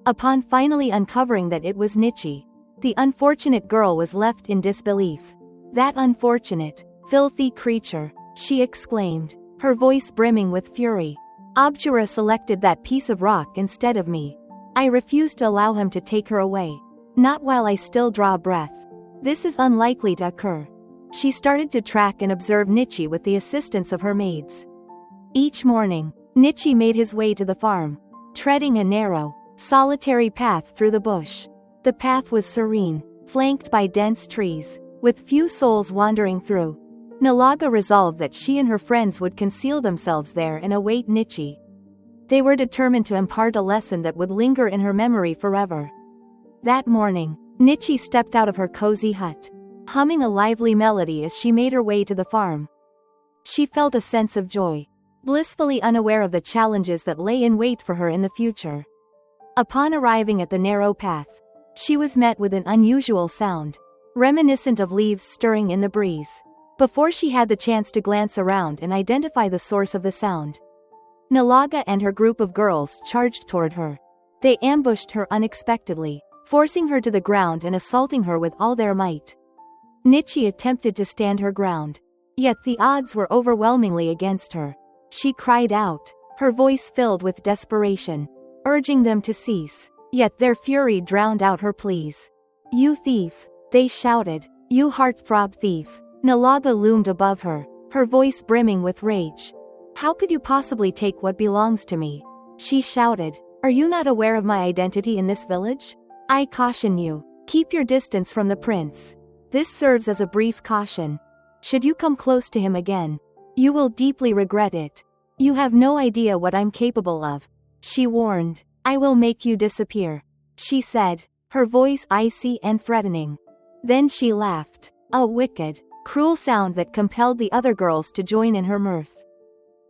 Upon finally uncovering that it was Nichi, the unfortunate girl was left in disbelief. "That unfortunate, filthy creature," she exclaimed, her voice brimming with fury. "Abjura selected that piece of rock instead of me. I refuse to allow him to take her away. Not while I still draw breath. This is unlikely to occur." She started to track and observe Nichi with the assistance of her maids. Each morning, Nichi made his way to the farm, treading a narrow, solitary path through the bush. The path was serene, flanked by dense trees, with few souls wandering through. Nalaga resolved that she and her friends would conceal themselves there and await Nichi. They were determined to impart a lesson that would linger in her memory forever. That morning, Nichi stepped out of her cozy hut, humming a lively melody as she made her way to the farm. She felt a sense of joy, blissfully unaware of the challenges that lay in wait for her in the future. Upon arriving at the narrow path, she was met with an unusual sound, reminiscent of leaves stirring in the breeze. Before she had the chance to glance around and identify the source of the sound, Nalaga and her group of girls charged toward her. They ambushed her unexpectedly, forcing her to the ground and assaulting her with all their might. Nichi attempted to stand her ground, yet the odds were overwhelmingly against her. She cried out, her voice filled with desperation, urging them to cease, yet their fury drowned out her pleas. "You thief!" they shouted. "You heartthrob thief!" Nalaga loomed above her, her voice brimming with rage. "How could you possibly take what belongs to me?" she shouted. "Are you not aware of my identity in this village? I caution you, keep your distance from the prince. This serves as a brief caution. Should you come close to him again, you will deeply regret it. You have no idea what I'm capable of," she warned. "I will make you disappear," she said, her voice icy and threatening. Then she laughed, a wicked, cruel sound that compelled the other girls to join in her mirth.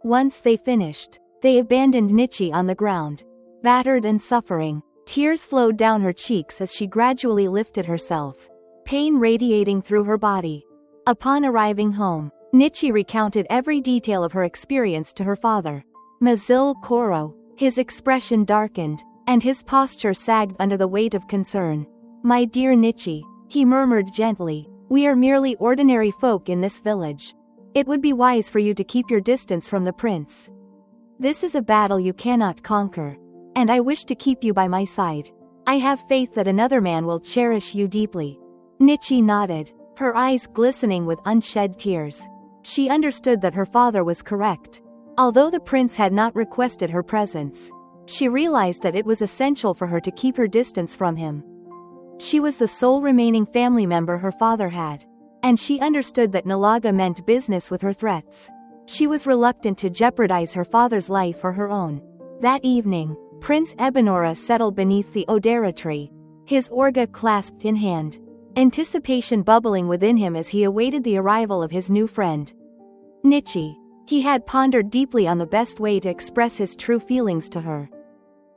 Once they finished, they abandoned Nichi on the ground, battered and suffering. Tears flowed down her cheeks as she gradually lifted herself, pain radiating through her body. Upon arriving home, Nichi recounted every detail of her experience to her father, Mazil Koro. His expression darkened, and his posture sagged under the weight of concern. "My dear Nichi," he murmured gently, "we are merely ordinary folk in this village. It would be wise for you to keep your distance from the prince. This is a battle you cannot conquer, and I wish to keep you by my side. I have faith that another man will cherish you deeply." Nichi nodded, her eyes glistening with unshed tears. She understood that her father was correct. Although the prince had not requested her presence, she realized that it was essential for her to keep her distance from him. She was the sole remaining family member her father had, and she understood that Nalaga meant business with her threats. She was reluctant to jeopardize her father's life or her own. That evening, Prince Ebenora settled beneath the Odera tree, his orga clasped in hand, anticipation bubbling within him as he awaited the arrival of his new friend, Nichi. He had pondered deeply on the best way to express his true feelings to her.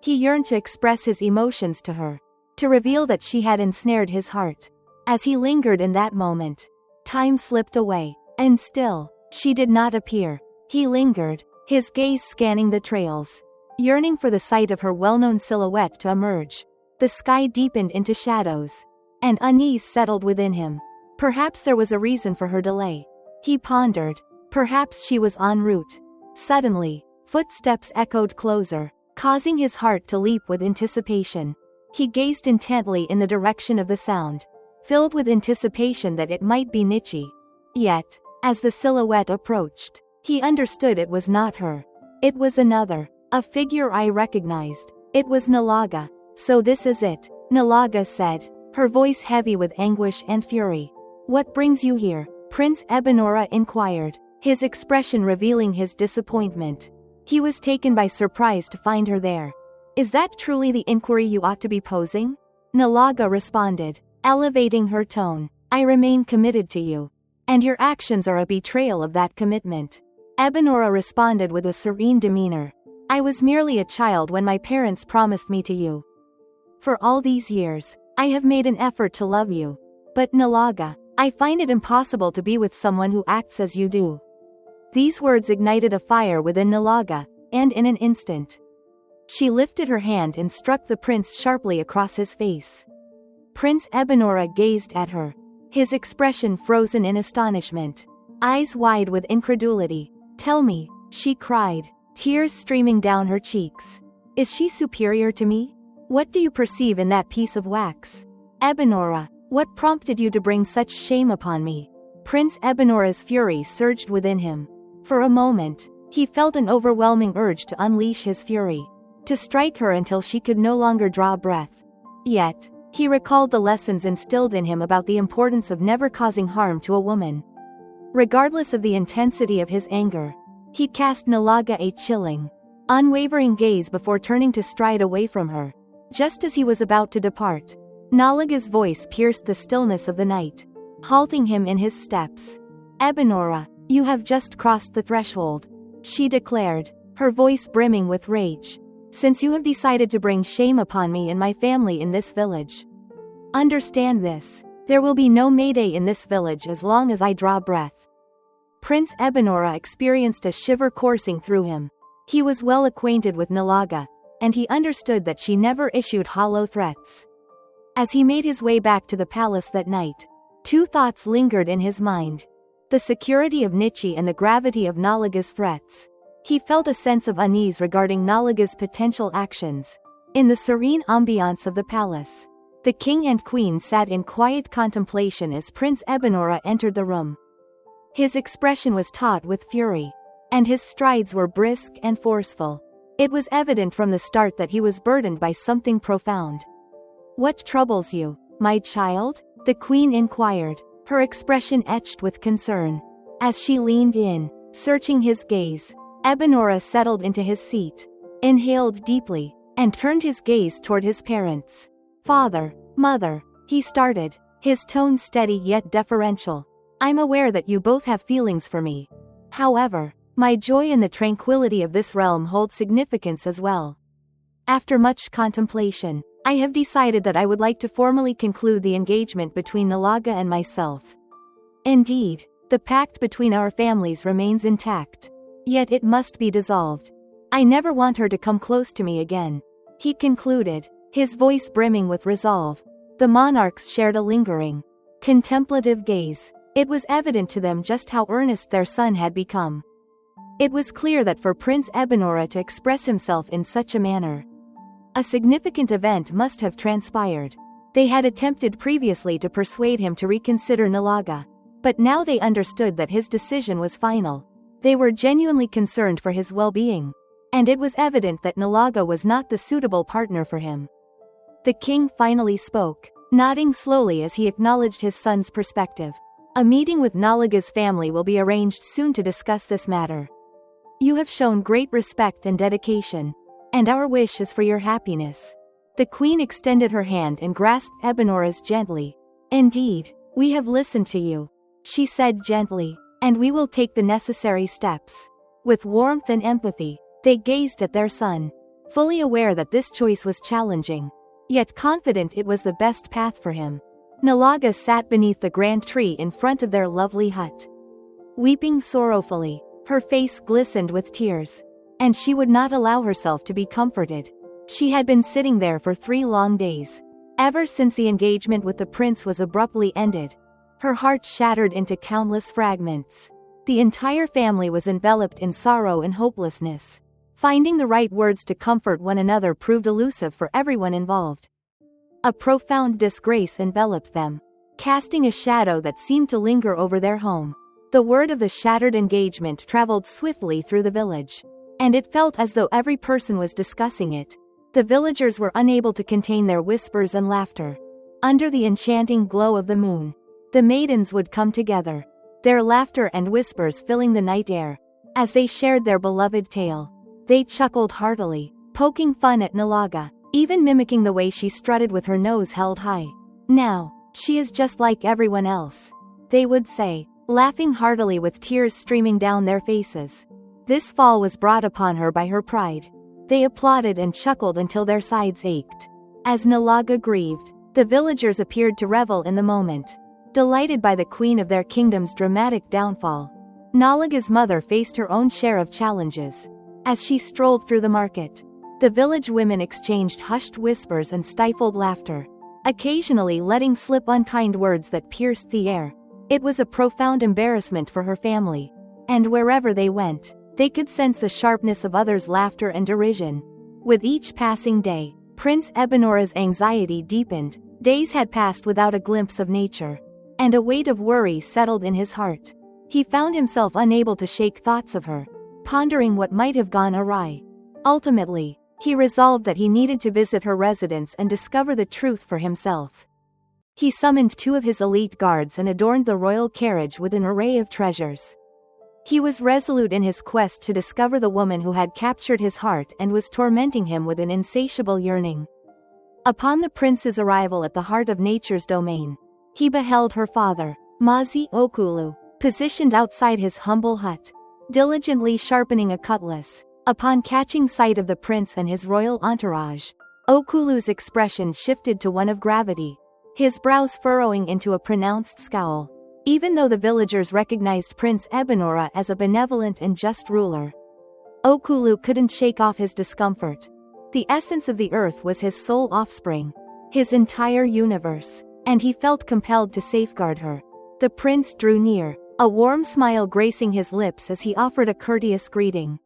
He yearned to express his emotions to her, to reveal that she had ensnared his heart. As he lingered in that moment, time slipped away, and still, she did not appear. He lingered, his gaze scanning the trails, yearning for the sight of her well-known silhouette to emerge. The sky deepened into shadows, and unease settled within him. Perhaps there was a reason for her delay. He pondered. Perhaps she was en route. Suddenly, footsteps echoed closer, causing his heart to leap with anticipation. He gazed intently in the direction of the sound, filled with anticipation that it might be Nichi. Yet, as the silhouette approached, he understood it was not her. It was another, a figure I recognized. It was Nalaga. "So this is it," Nalaga said, her voice heavy with anguish and fury. "What brings you here?" Prince Ebenora inquired, his expression revealing his disappointment. He was taken by surprise to find her there. "Is that truly the inquiry you ought to be posing?" Nalaga responded, elevating her tone. "I remain committed to you, and your actions are a betrayal of that commitment." Ebenora responded with a serene demeanor. I was merely a child when my parents promised me to you. For all these years, I have made an effort to love you. But Nalaga, I find it impossible to be with someone who acts as you do. These words ignited a fire within Nalaga, and in an instant, she lifted her hand and struck the prince sharply across his face. Prince Ebenora gazed at her, his expression frozen in astonishment, eyes wide with incredulity. Tell me, she cried, tears streaming down her cheeks. Is she superior to me? What do you perceive in that piece of wax? Ebenora, what prompted you to bring such shame upon me? Prince Ebenora's fury surged within him. For a moment, he felt an overwhelming urge to unleash his fury, to strike her until she could no longer draw breath. Yet, he recalled the lessons instilled in him about the importance of never causing harm to a woman. Regardless of the intensity of his anger, he cast Nalaga a chilling, unwavering gaze before turning to stride away from her. Just as he was about to depart, Nalaga's voice pierced the stillness of the night, halting him in his steps. Ebenora, you have just crossed the threshold, she declared, her voice brimming with rage. Since you have decided to bring shame upon me and my family in this village, understand this, there will be no Mayday in this village as long as I draw breath. Prince Ebenora experienced a shiver coursing through him. He was well acquainted with Nalaga, and he understood that she never issued hollow threats. As he made his way back to the palace that night, two thoughts lingered in his mind. The security of Nichi and the gravity of Nalaga's threats. He felt a sense of unease regarding Nalaga's potential actions. In the serene ambiance of the palace, the king and queen sat in quiet contemplation as Prince Ebenora entered the room. His expression was taut with fury, and his strides were brisk and forceful. It was evident from the start that he was burdened by something profound. What troubles you, my child? The queen inquired, her expression etched with concern. As she leaned in, searching his gaze, Ebenora settled into his seat, inhaled deeply, and turned his gaze toward his parents. Father, mother, he started, his tone steady yet deferential. I'm aware that you both have feelings for me. However, my joy in the tranquility of this realm holds significance as well. After much contemplation, I have decided that I would like to formally conclude the engagement between Nalaga and myself. Indeed, the pact between our families remains intact. Yet it must be dissolved. I never want her to come close to me again, he concluded, his voice brimming with resolve. The monarchs shared a lingering, contemplative gaze. It was evident to them just how earnest their son had become. It was clear that for Prince Ebenora to express himself in such a manner, a significant event must have transpired. They had attempted previously to persuade him to reconsider Nalaga, but now they understood that his decision was final. They were genuinely concerned for his well-being, and it was evident that Nalaga was not the suitable partner for him. The king finally spoke, nodding slowly as he acknowledged his son's perspective. A meeting with Nalaga's family will be arranged soon to discuss this matter. You have shown great respect and dedication, and our wish is for your happiness. The queen extended her hand and grasped Ebenora's gently. Indeed, we have listened to you, she said gently, and we will take the necessary steps. With warmth and empathy, they gazed at their son, fully aware that this choice was challenging, yet confident it was the best path for him. Nalaga sat beneath the grand tree in front of their lovely hut, weeping sorrowfully. Her face glistened with tears, and she would not allow herself to be comforted. She had been sitting there for 3 long days, ever since the engagement with the prince was abruptly ended. Her heart shattered into countless fragments. The entire family was enveloped in sorrow and hopelessness. Finding the right words to comfort one another proved elusive for everyone involved. A profound disgrace enveloped them, casting a shadow that seemed to linger over their home. The word of the shattered engagement traveled swiftly through the village, and it felt as though every person was discussing it. The villagers were unable to contain their whispers and laughter. Under the enchanting glow of the moon, the maidens would come together, their laughter and whispers filling the night air. As they shared their beloved tale, they chuckled heartily, poking fun at Nalaga, even mimicking the way she strutted with her nose held high. Now, she is just like everyone else, they would say, laughing heartily with tears streaming down their faces. This fall was brought upon her by her pride. They applauded and chuckled until their sides ached. As Nalaga grieved, the villagers appeared to revel in the moment, delighted by the queen of their kingdom's dramatic downfall. Nalaga's mother faced her own share of challenges. As she strolled through the market, the village women exchanged hushed whispers and stifled laughter, occasionally letting slip unkind words that pierced the air. It was a profound embarrassment for her family, and wherever they went, they could sense the sharpness of others' laughter and derision. With each passing day, Prince Ebenora's anxiety deepened. Days had passed without a glimpse of nature, and a weight of worry settled in his heart. He found himself unable to shake thoughts of her, pondering what might have gone awry. Ultimately, he resolved that he needed to visit her residence and discover the truth for himself. He summoned 2 of his elite guards and adorned the royal carriage with an array of treasures. He was resolute in his quest to discover the woman who had captured his heart and was tormenting him with an insatiable yearning. Upon the prince's arrival at the heart of nature's domain, he beheld her father, Mazi Okulu, positioned outside his humble hut, diligently sharpening a cutlass. Upon catching sight of the prince and his royal entourage, Okulu's expression shifted to one of gravity, his brows furrowing into a pronounced scowl. Even though the villagers recognized Prince Ebenora as a benevolent and just ruler, Okulu couldn't shake off his discomfort. The essence of the earth was his sole offspring, his entire universe, and he felt compelled to safeguard her. The prince drew near, a warm smile gracing his lips as he offered a courteous greeting.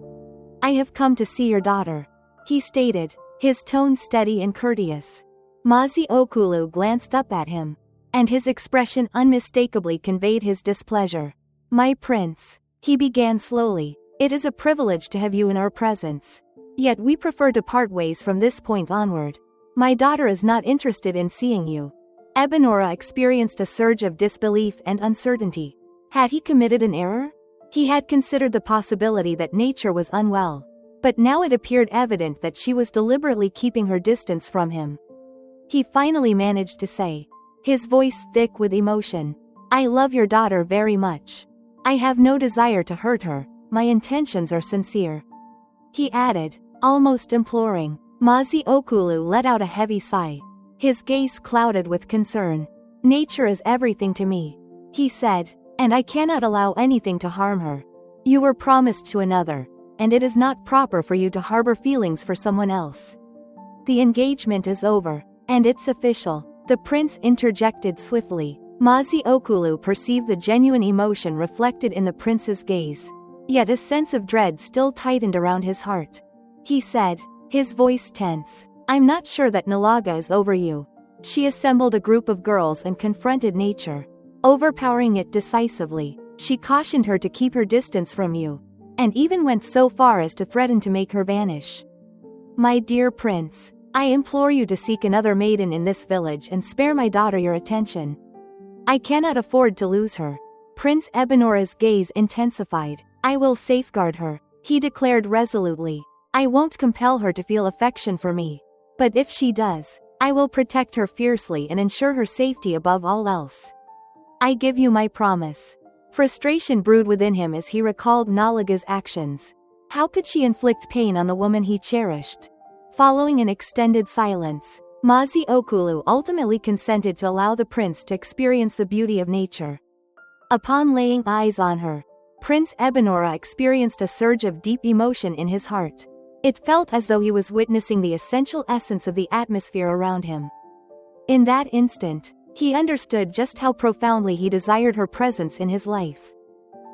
"I have come to see your daughter," he stated, his tone steady and courteous. Mazi Okulu glanced up at him, and his expression unmistakably conveyed his displeasure. "My prince," he began slowly, "it is a privilege to have you in our presence. Yet we prefer to part ways from this point onward. My daughter is not interested in seeing you." Ebenora experienced a surge of disbelief and uncertainty. Had he committed an error? He had considered the possibility that nature was unwell, but now it appeared evident that she was deliberately keeping her distance from him. He finally managed to say, his voice thick with emotion, "I love your daughter very much. I have no desire to hurt her, my intentions are sincere." He added, almost imploring. Mazi Okulu let out a heavy sigh, his gaze clouded with concern. "Nature is everything to me," he said, "and I cannot allow anything to harm her. You were promised to another, and it is not proper for you to harbor feelings for someone else. The engagement is over, and it's official." The prince interjected swiftly. Mazi Okulu perceived the genuine emotion reflected in the prince's gaze, yet a sense of dread still tightened around his heart. He said, his voice tense, "I'm not sure that Nalaga is over you." She assembled a group of girls and confronted nature. Overpowering it decisively, she cautioned her to keep her distance from you, and even went so far as to threaten to make her vanish. "My dear prince, I implore you to seek another maiden in this village and spare my daughter your attention. I cannot afford to lose her." Prince Ebenora's gaze intensified. "I will safeguard her," he declared resolutely. "I won't compel her to feel affection for me. But if she does, I will protect her fiercely and ensure her safety above all else. I give you my promise." Frustration brewed within him as he recalled Nalaga's actions. How could she inflict pain on the woman he cherished? Following an extended silence, Mazi Okulu ultimately consented to allow the prince to experience the beauty of nature. Upon laying eyes on her, Prince Ebenora experienced a surge of deep emotion in his heart. It felt as though he was witnessing the essential essence of the atmosphere around him. In that instant, he understood just how profoundly he desired her presence in his life.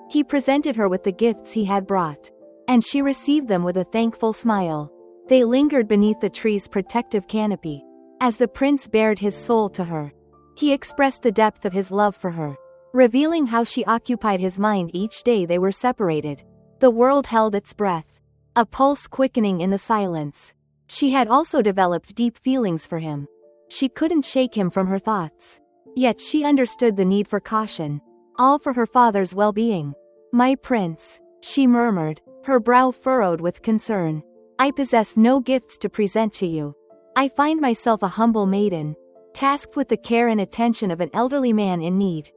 He presented her with the gifts he had brought, and she received them with a thankful smile. They lingered beneath the tree's protective canopy. As the prince bared his soul to her, he expressed the depth of his love for her, revealing how she occupied his mind each day they were separated. The world held its breath, a pulse quickening in the silence. She had also developed deep feelings for him. She couldn't shake him from her thoughts. Yet she understood the need for caution, all for her father's well-being. "My prince," she murmured, her brow furrowed with concern. "I possess no gifts to present to you. I find myself a humble maiden, tasked with the care and attention of an elderly man in need.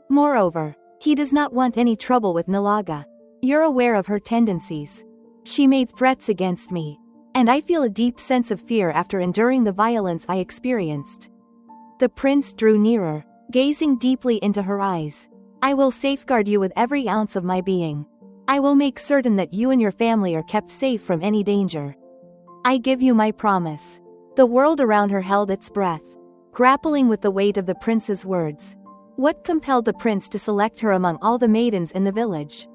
Moreover, he does not want any trouble with Nalaga. You're aware of her tendencies. She made threats against me. And I feel a deep sense of fear after enduring the violence I experienced. The prince drew nearer, gazing deeply into her eyes. I will safeguard you with every ounce of my being. I will make certain that you and your family are kept safe from any danger. I give you my promise. The world around her held its breath, grappling with the weight of the prince's words. What compelled the prince to select her among all the maidens in the village?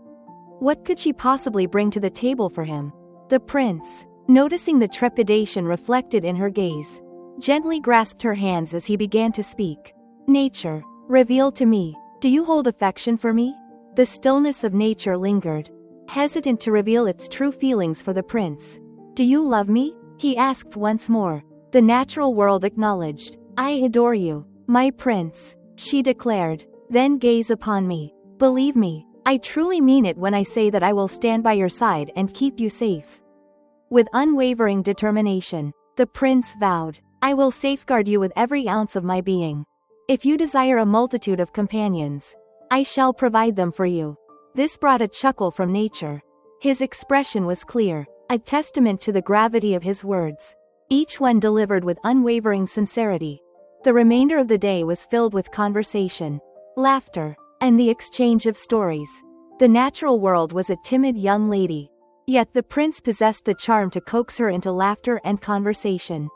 What could she possibly bring to the table for him? The prince, noticing the trepidation reflected in her gaze, gently grasped her hands as he began to speak. Nature, reveal to me, do you hold affection for me? The stillness of nature lingered, hesitant to reveal its true feelings for the prince. Do you love me? He asked once more. The natural world acknowledged. I adore you, my prince, she declared. Then gaze upon me. Believe me, I truly mean it when I say that I will stand by your side and keep you safe. With unwavering determination, the prince vowed, I will safeguard you with every ounce of my being. If you desire a multitude of companions, I shall provide them for you. This brought a chuckle from nature. His expression was clear, a testament to the gravity of his words, each one delivered with unwavering sincerity. The remainder of the day was filled with conversation, laughter, and the exchange of stories. The natural world was a timid young lady, yet the prince possessed the charm to coax her into laughter and conversation.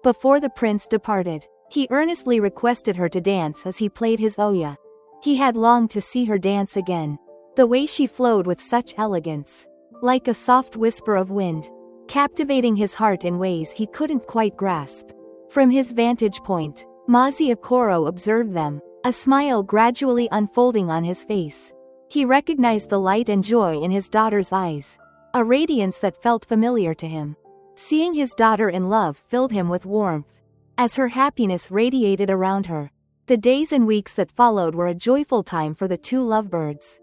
Before the prince departed, he earnestly requested her to dance as he played his oya. He had longed to see her dance again. The way she flowed with such elegance, like a soft whisper of wind, captivating his heart in ways he couldn't quite grasp. From his vantage point, Mazi Okoro observed them, a smile gradually unfolding on his face. He recognized the light and joy in his daughter's eyes, a radiance that felt familiar to him. Seeing his daughter in love filled him with warmth, as her happiness radiated around her. The days and weeks that followed were a joyful time for the two lovebirds.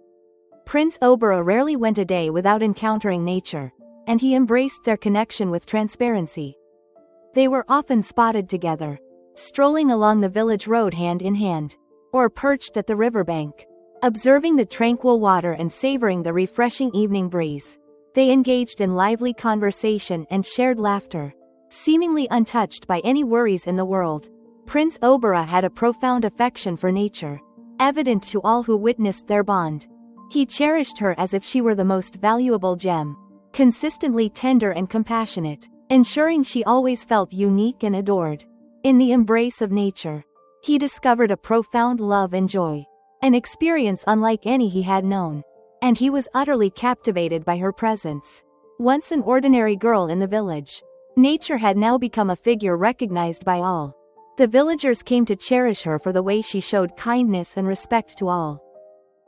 Prince Obara rarely went a day without encountering nature, and he embraced their connection with transparency. They were often spotted together, strolling along the village road hand in hand, or perched at the riverbank, observing the tranquil water and savoring the refreshing evening breeze. They engaged in lively conversation and shared laughter, seemingly untouched by any worries in the world. Prince Obara had a profound affection for nature, evident to all who witnessed their bond. He cherished her as if she were the most valuable gem, consistently tender and compassionate, ensuring she always felt unique and adored. In the embrace of nature, he discovered a profound love and joy, an experience unlike any he had known, and he was utterly captivated by her presence. Once an ordinary girl in the village, nature had now become a figure recognized by all. The villagers came to cherish her for the way she showed kindness and respect to all.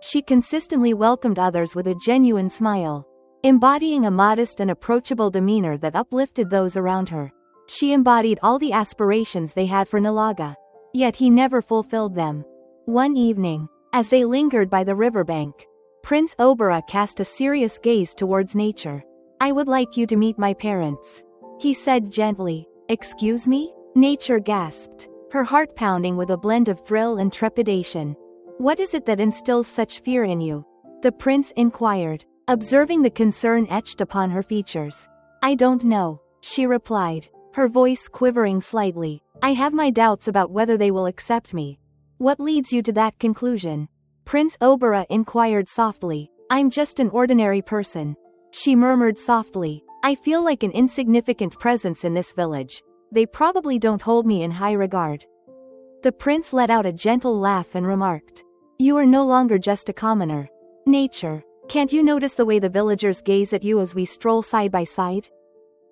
She consistently welcomed others with a genuine smile, embodying a modest and approachable demeanor that uplifted those around her. She embodied all the aspirations they had for Nalaga, yet he never fulfilled them. One evening, as they lingered by the riverbank, Prince Obara cast a serious gaze towards nature. I would like you to meet my parents, he said gently. Excuse me? Nature gasped, her heart pounding with a blend of thrill and trepidation. What is it that instills such fear in you? The prince inquired, observing the concern etched upon her features. I don't know, she replied, her voice quivering slightly. I have my doubts about whether they will accept me. What leads you to that conclusion? Prince Obara inquired softly. I'm just an ordinary person, she murmured softly. I feel like an insignificant presence in this village. They probably don't hold me in high regard. The prince let out a gentle laugh and remarked, you are no longer just a commoner. Nature, can't you notice the way the villagers gaze at you as we stroll side by side?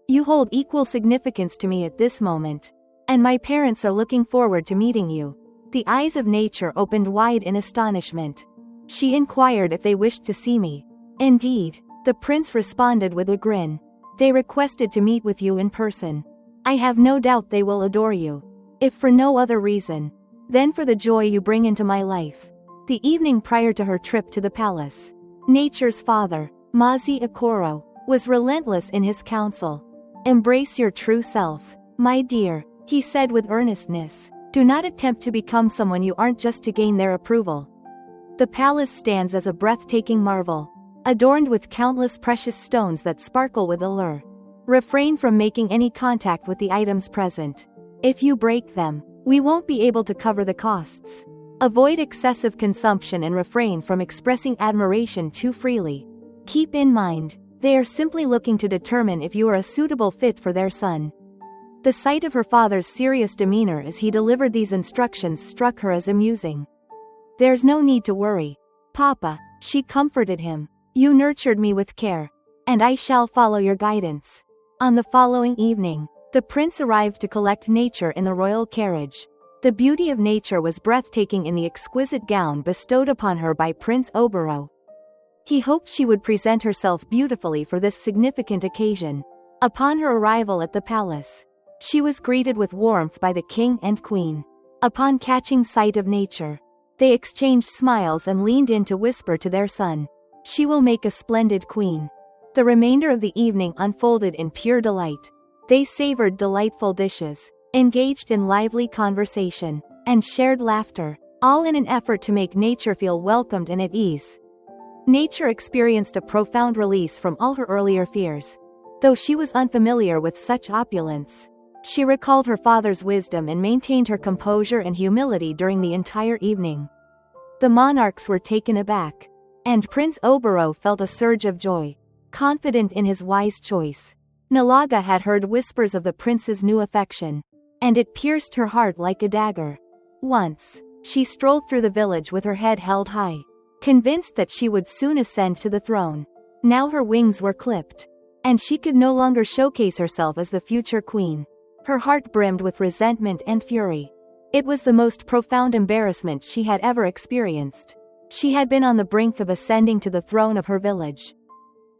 You hold equal significance to me at this moment, and my parents are looking forward to meeting you. The eyes of nature opened wide in astonishment. She inquired if they wished to see me. Indeed, the prince responded with a grin. They requested to meet with you in person. I have no doubt they will adore you. If for no other reason, then for the joy you bring into my life. The evening prior to her trip to the palace, nature's father, Mazi Okoro, was relentless in his counsel. Embrace your true self, my dear, he said with earnestness. Do not attempt to become someone you aren't just to gain their approval. The palace stands as a breathtaking marvel, adorned with countless precious stones that sparkle with allure. Refrain from making any contact with the items present. If you break them, we won't be able to cover the costs. Avoid excessive consumption and refrain from expressing admiration too freely. Keep in mind, they are simply looking to determine if you are a suitable fit for their son. The sight of her father's serious demeanor as he delivered these instructions struck her as amusing. There's no need to worry, Papa, she comforted him. You nurtured me with care, and I shall follow your guidance. On the following evening, the prince arrived to collect Nature in the royal carriage. The beauty of Nature was breathtaking in the exquisite gown bestowed upon her by Prince Oboro. He hoped she would present herself beautifully for this significant occasion. Upon her arrival at the palace, she was greeted with warmth by the king and queen. Upon catching sight of Nature, they exchanged smiles and leaned in to whisper to their son, "She will make a splendid queen." The remainder of the evening unfolded in pure delight. They savored delightful dishes, engaged in lively conversation, and shared laughter, all in an effort to make Nature feel welcomed and at ease. Nature experienced a profound release from all her earlier fears. Though she was unfamiliar with such opulence, she recalled her father's wisdom and maintained her composure and humility during the entire evening. The monarchs were taken aback, and Prince Oboro felt a surge of joy, confident in his wise choice. Nalaga had heard whispers of the prince's new affection, and it pierced her heart like a dagger. Once, she strolled through the village with her head held high, convinced that she would soon ascend to the throne. Now her wings were clipped, and she could no longer showcase herself as the future queen. Her heart brimmed with resentment and fury. It was the most profound embarrassment she had ever experienced. She had been on the brink of ascending to the throne of her village.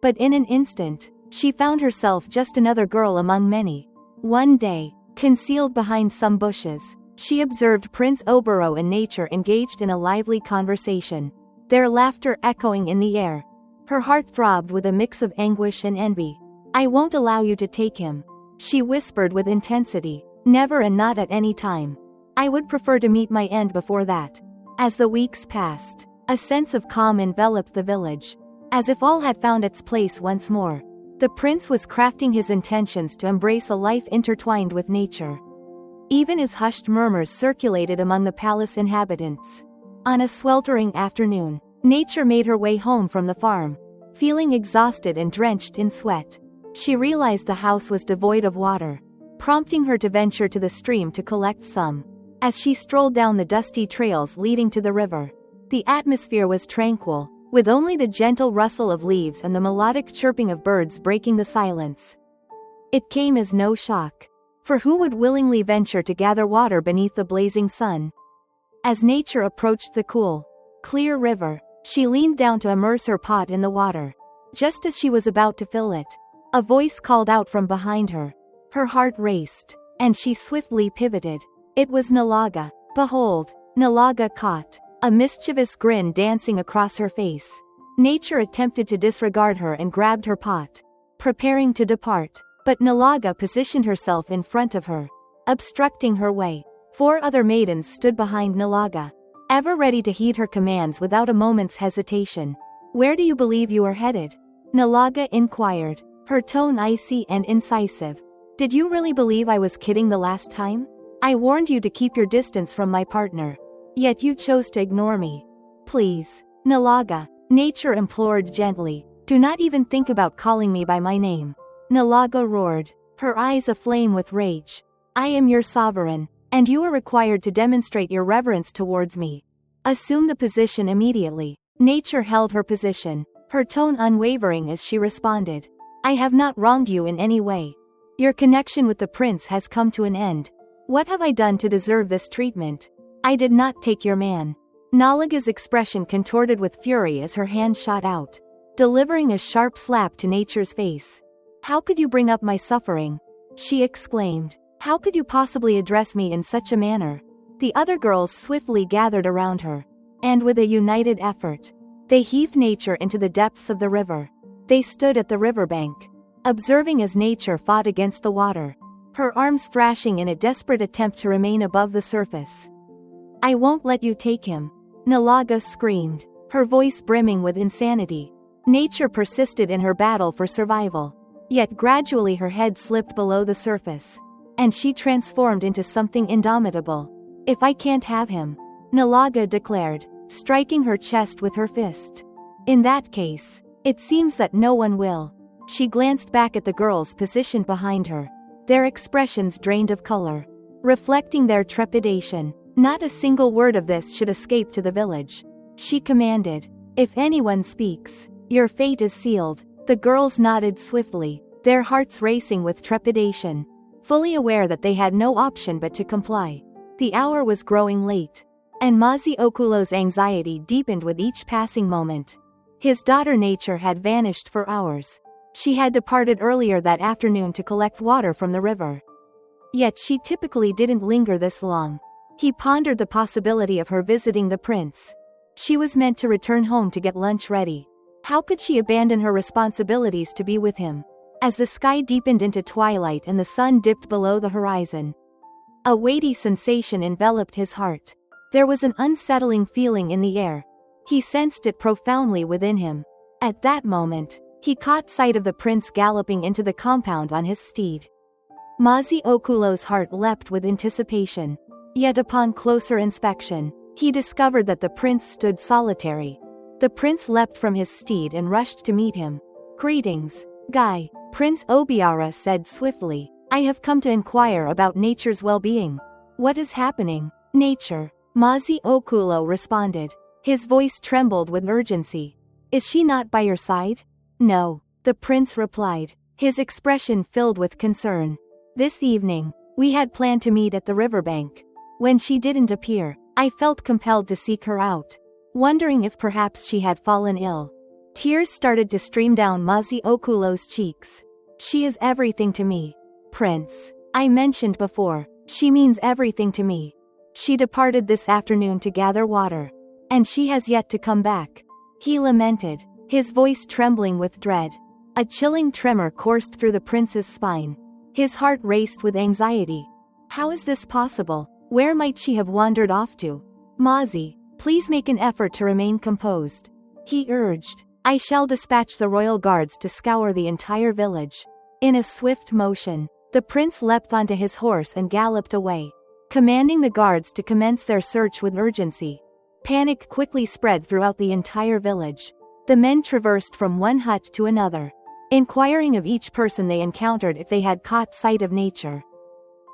But in an instant, she found herself just another girl among many. One day, concealed behind some bushes, she observed Prince Oboro and Nature engaged in a lively conversation, their laughter echoing in the air. Her heart throbbed with a mix of anguish and envy. "I won't allow you to take him," she whispered with intensity. "Never, and not at any time. I would prefer to meet my end before that." As the weeks passed, a sense of calm enveloped the village, as if all had found its place once more. The prince was crafting his intentions to embrace a life intertwined with nature. Even as hushed murmurs circulated among the palace inhabitants. On a sweltering afternoon, Nature made her way home from the farm. Feeling exhausted and drenched in sweat, she realized the house was devoid of water, prompting her to venture to the stream to collect some. As she strolled down the dusty trails leading to the river, the atmosphere was tranquil, with only the gentle rustle of leaves and the melodic chirping of birds breaking the silence. It came as no shock, for who would willingly venture to gather water beneath the blazing sun? As Nature approached the cool, clear river, she leaned down to immerse her pot in the water. Just as she was about to fill it, a voice called out from behind her. Her heart raced, and she swiftly pivoted. It was Nalaga. Behold, Nalaga caught, a mischievous grin dancing across her face. Nature attempted to disregard her and grabbed her pot, preparing to depart, but Nalaga positioned herself in front of her, obstructing her way. 4 other maidens stood behind Nalaga, ever ready to heed her commands without a moment's hesitation. "Where do you believe you are headed?" Nalaga inquired, her tone icy and incisive. "Did you really believe I was kidding the last time? I warned you to keep your distance from my partner. Yet you chose to ignore me. Please, Nalaga," Nature implored gently, "do not even think about calling me by my name." Nalaga roared, her eyes aflame with rage. "I am your sovereign, and you are required to demonstrate your reverence towards me. Assume the position immediately." Nature held her position, her tone unwavering as she responded, "I have not wronged you in any way. Your connection with the prince has come to an end. What have I done to deserve this treatment? I did not take your man." Nalaga's expression contorted with fury as her hand shot out, delivering a sharp slap to Nature's face. "How could you bring up my suffering?" she exclaimed. "How could you possibly address me in such a manner?" The other girls swiftly gathered around her, and with a united effort, they heaved Nature into the depths of the river. They stood at the riverbank, observing as Nature fought against the water, her arms thrashing in a desperate attempt to remain above the surface. "I won't let you take him," Nalaga screamed, her voice brimming with insanity. Nature persisted in her battle for survival. Yet gradually her head slipped below the surface. And she transformed into something indomitable. "If I can't have him," Nalaga declared, striking her chest with her fist. "In that case, it seems that no one will." She glanced back at the girls positioned behind her, their expressions drained of color, reflecting their trepidation. "Not a single word of this should escape to the village," she commanded. "If anyone speaks, your fate is sealed." The girls nodded swiftly, their hearts racing with trepidation, fully aware that they had no option but to comply. The hour was growing late, and Mazi Okulo's anxiety deepened with each passing moment. His daughter Nature had vanished for hours. She had departed earlier that afternoon to collect water from the river. Yet she typically didn't linger this long. He pondered the possibility of her visiting the prince. She was meant to return home to get lunch ready. How could she abandon her responsibilities to be with him? As the sky deepened into twilight and the sun dipped below the horizon, a weighty sensation enveloped his heart. There was an unsettling feeling in the air. He sensed it profoundly within him. At that moment, he caught sight of the prince galloping into the compound on his steed. Mazi Okulo's heart leapt with anticipation. Yet upon closer inspection, he discovered that the prince stood solitary. The prince leapt from his steed and rushed to meet him. "Greetings, Guy," Prince Obiara said swiftly. "I have come to inquire about Nature's well-being." "What is happening, Nature?" Mazi Okulo responded. His voice trembled with urgency. "Is she not by your side?" "No," the prince replied, his expression filled with concern. "This evening, we had planned to meet at the riverbank. When she didn't appear, I felt compelled to seek her out, wondering if perhaps she had fallen ill." Tears started to stream down Mazi Okulo's cheeks. "She is everything to me, Prince. I mentioned before, she means everything to me. She departed this afternoon to gather water. And she has yet to come back," he lamented, his voice trembling with dread. A chilling tremor coursed through the prince's spine. His heart raced with anxiety. How is this possible? Where might she have wandered off to? "Mazi, please make an effort to remain composed," he urged. "I shall dispatch the royal guards to scour the entire village." In a swift motion, the prince leapt onto his horse and galloped away, commanding the guards to commence their search with urgency. Panic quickly spread throughout the entire village. The men traversed from one hut to another, inquiring of each person they encountered if they had caught sight of Nature.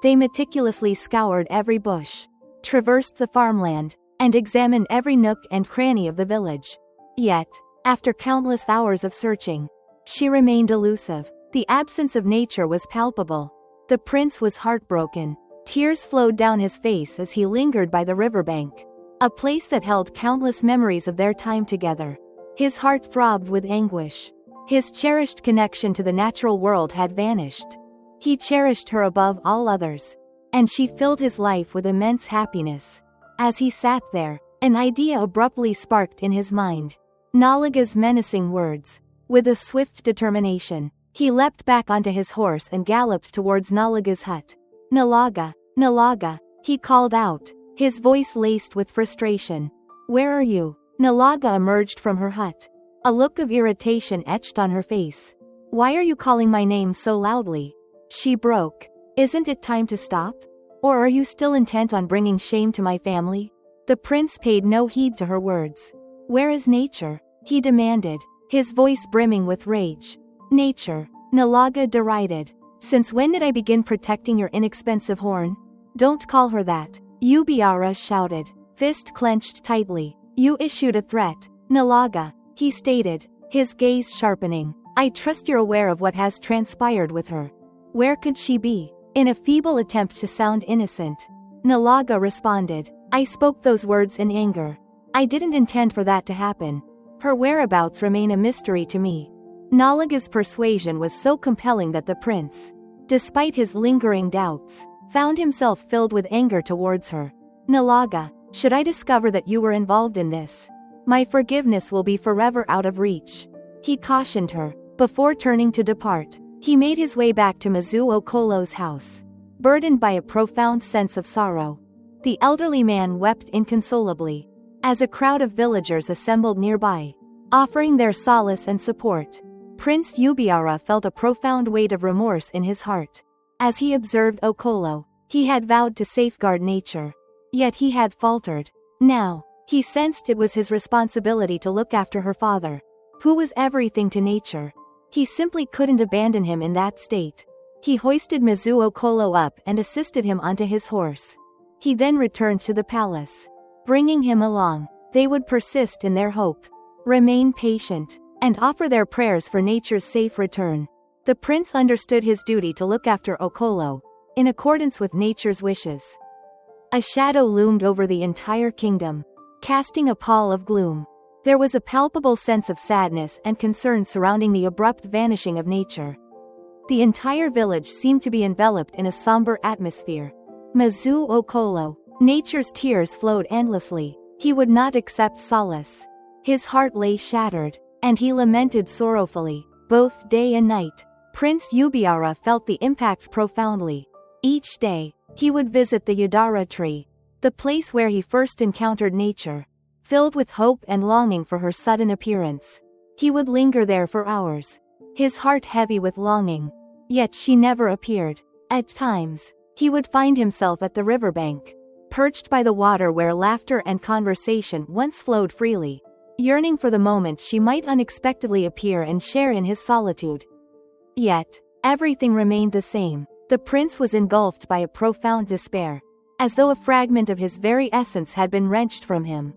They meticulously scoured every bush, traversed the farmland, and examined every nook and cranny of the village. Yet, after countless hours of searching, she remained elusive. The absence of Nature was palpable. The prince was heartbroken. Tears flowed down his face as he lingered by the riverbank, a place that held countless memories of their time together. His heart throbbed with anguish. His cherished connection to the natural world had vanished. He cherished her above all others, and she filled his life with immense happiness. As he sat there, an idea abruptly sparked in his mind. Nalaga's menacing words. With a swift determination, he leapt back onto his horse and galloped towards Nalaga's hut. "Nalaga, Nalaga," he called out, his voice laced with frustration. "Where are you?" Nalaga emerged from her hut. A look of irritation etched on her face. "Why are you calling my name so loudly?" she broke. "Isn't it time to stop? Or are you still intent on bringing shame to my family?" The prince paid no heed to her words. "Where is Nature?" he demanded, his voice brimming with rage. "Nature," Nalaga derided. "Since when did I begin protecting your inexpensive horn?" "Don't call her that," Ubiara shouted, fist clenched tightly. "You issued a threat, Nalaga," he stated, his gaze sharpening. "I trust you're aware of what has transpired with her." "Where could she be?" In a feeble attempt to sound innocent, Nalaga responded. "I spoke those words in anger. I didn't intend for that to happen. Her whereabouts remain a mystery to me." Nalaga's persuasion was so compelling that the prince, despite his lingering doubts, found himself filled with anger towards her. "Nalaga, should I discover that you were involved in this, my forgiveness will be forever out of reach," he cautioned her. Before turning to depart, he made his way back to Mazu Okolo's house, burdened by a profound sense of sorrow. The elderly man wept inconsolably. As a crowd of villagers assembled nearby, offering their solace and support. Prince Yubiara felt a profound weight of remorse in his heart. As he observed Okolo, he had vowed to safeguard nature. Yet he had faltered. Now, he sensed it was his responsibility to look after her father, who was everything to nature. He simply couldn't abandon him in that state. He hoisted Mizu Okolo up and assisted him onto his horse. He then returned to the palace. Bringing him along, they would persist in their hope, remain patient, and offer their prayers for nature's safe return. The prince understood his duty to look after Okolo, in accordance with nature's wishes. A shadow loomed over the entire kingdom, casting a pall of gloom. There was a palpable sense of sadness and concern surrounding the abrupt vanishing of nature. The entire village seemed to be enveloped in a somber atmosphere. Mizu Okolo, nature's tears flowed endlessly. He would not accept solace. His heart lay shattered, and he lamented sorrowfully, both day and night. Prince Yubiara felt the impact profoundly. Each day, he would visit the Yadara tree, the place where he first encountered nature. Filled with hope and longing for her sudden appearance, he would linger there for hours, his heart heavy with longing. Yet she never appeared. At times, he would find himself at the riverbank, perched by the water where laughter and conversation once flowed freely, yearning for the moment she might unexpectedly appear and share in his solitude. Yet, everything remained the same. The prince was engulfed by a profound despair, as though a fragment of his very essence had been wrenched from him.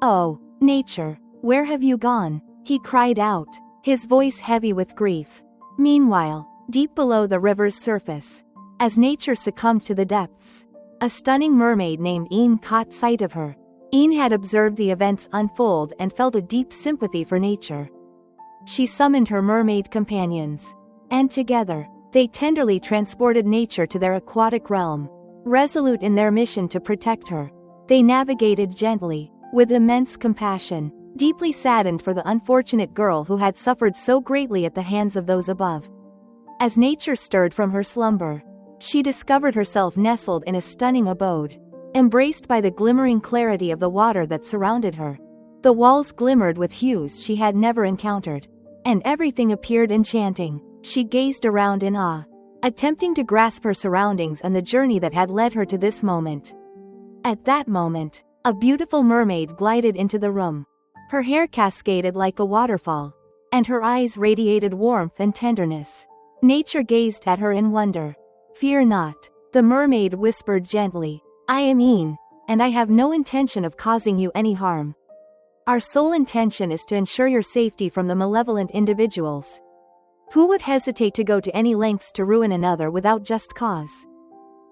"Oh, nature, where have you gone?" he cried out, his voice heavy with grief. Meanwhile, deep below the river's surface, as nature succumbed to the depths, a stunning mermaid named Een caught sight of her. Een had observed the events unfold and felt a deep sympathy for nature. She summoned her mermaid companions, and together, they tenderly transported nature to their aquatic realm. Resolute in their mission to protect her, they navigated gently, with immense compassion, deeply saddened for the unfortunate girl who had suffered so greatly at the hands of those above. As nature stirred from her slumber, she discovered herself nestled in a stunning abode, embraced by the glimmering clarity of the water that surrounded her. The walls glimmered with hues she had never encountered, and everything appeared enchanting. She gazed around in awe, attempting to grasp her surroundings and the journey that had led her to this moment. At that moment, a beautiful mermaid glided into the room. Her hair cascaded like a waterfall, and her eyes radiated warmth and tenderness. Nature gazed at her in wonder. "Fear not," the mermaid whispered gently. "I am Een, and I have no intention of causing you any harm. Our sole intention is to ensure your safety from the malevolent individuals. Who would hesitate to go to any lengths to ruin another without just cause?"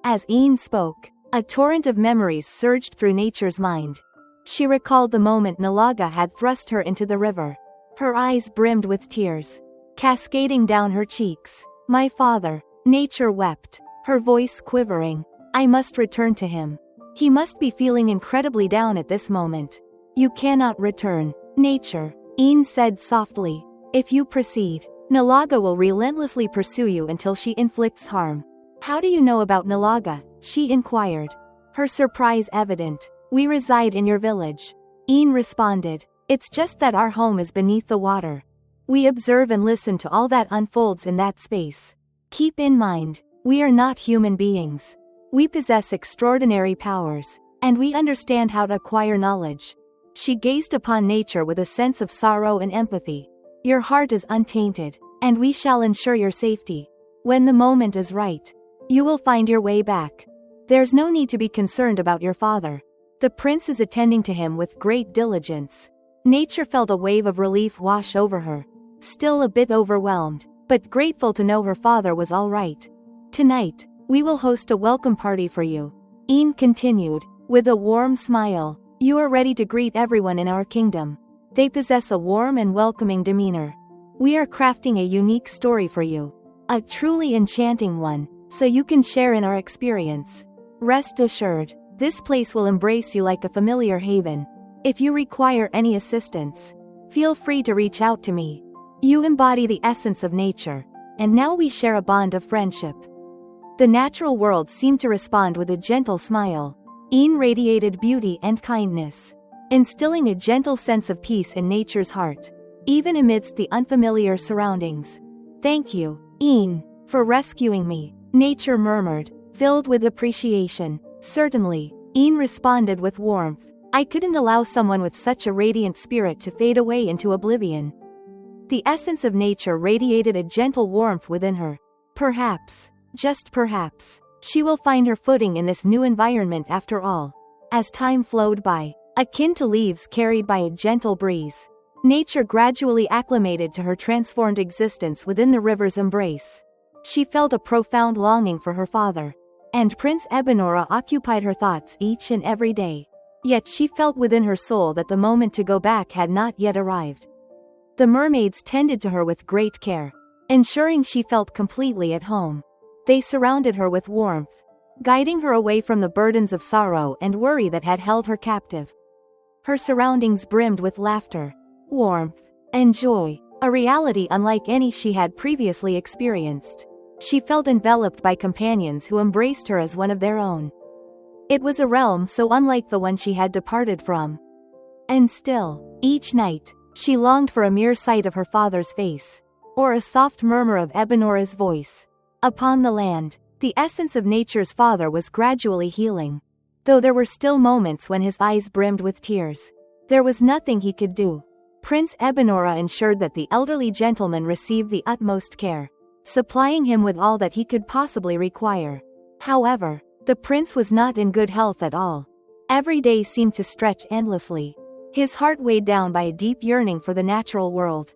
As Een spoke, a torrent of memories surged through nature's mind. She recalled the moment Nalaga had thrust her into the river. Her eyes brimmed with tears, cascading down her cheeks. "My father," nature wept, her voice quivering. "I must return to him. He must be feeling incredibly down at this moment." "You cannot return, nature," Een said softly. "If you proceed, Nalaga will relentlessly pursue you until she inflicts harm." "How do you know about Nalaga?" she inquired, her surprise evident. "We reside in your village," Een responded. "It's just that our home is beneath the water. We observe and listen to all that unfolds in that space. Keep in mind, we are not human beings. We possess extraordinary powers, and we understand how to acquire knowledge." She gazed upon nature with a sense of sorrow and empathy. "Your heart is untainted, and we shall ensure your safety. When the moment is right, you will find your way back. There's no need to be concerned about your father. The prince is attending to him with great diligence." Nature felt a wave of relief wash over her, still a bit overwhelmed, but grateful to know her father was all right. "Tonight, we will host a welcome party for you," Een continued, with a warm smile. "You are ready to greet everyone in our kingdom. They possess a warm and welcoming demeanor. We are crafting a unique story for you, a truly enchanting one, so you can share in our experience. Rest assured, this place will embrace you like a familiar haven. If you require any assistance, feel free to reach out to me. You embody the essence of nature, and now we share a bond of friendship." The natural world seemed to respond with a gentle smile. Een radiated beauty and kindness. instilling a gentle sense of peace in nature's heart, even amidst the unfamiliar surroundings. "Thank you, Een, for rescuing me," nature murmured, filled with appreciation. "Certainly," Een responded with warmth. "I couldn't allow someone with such a radiant spirit to fade away into oblivion." The essence of nature radiated a gentle warmth within her. Perhaps, just perhaps, she will find her footing in this new environment after all. As time flowed by, akin to leaves carried by a gentle breeze, nature gradually acclimated to her transformed existence within the river's embrace. She felt a profound longing for her father, and Prince Ebenora occupied her thoughts each and every day. Yet she felt within her soul that the moment to go back had not yet arrived. The mermaids tended to her with great care, ensuring she felt completely at home. They surrounded her with warmth, guiding her away from the burdens of sorrow and worry that had held her captive. Her surroundings brimmed with laughter, warmth, and joy, a reality unlike any she had previously experienced. She felt enveloped by companions who embraced her as one of their own. It was a realm so unlike the one she had departed from. And still, each night, she longed for a mere sight of her father's face, or a soft murmur of Ebenora's voice. Upon the land, the essence of nature's father was gradually healing. Though there were still moments when his eyes brimmed with tears, there was nothing he could do. Prince Ebenora ensured that the elderly gentleman received the utmost care, supplying him with all that he could possibly require. However, the prince was not in good health at all. Every day seemed to stretch endlessly, his heart weighed down by a deep yearning for the natural world.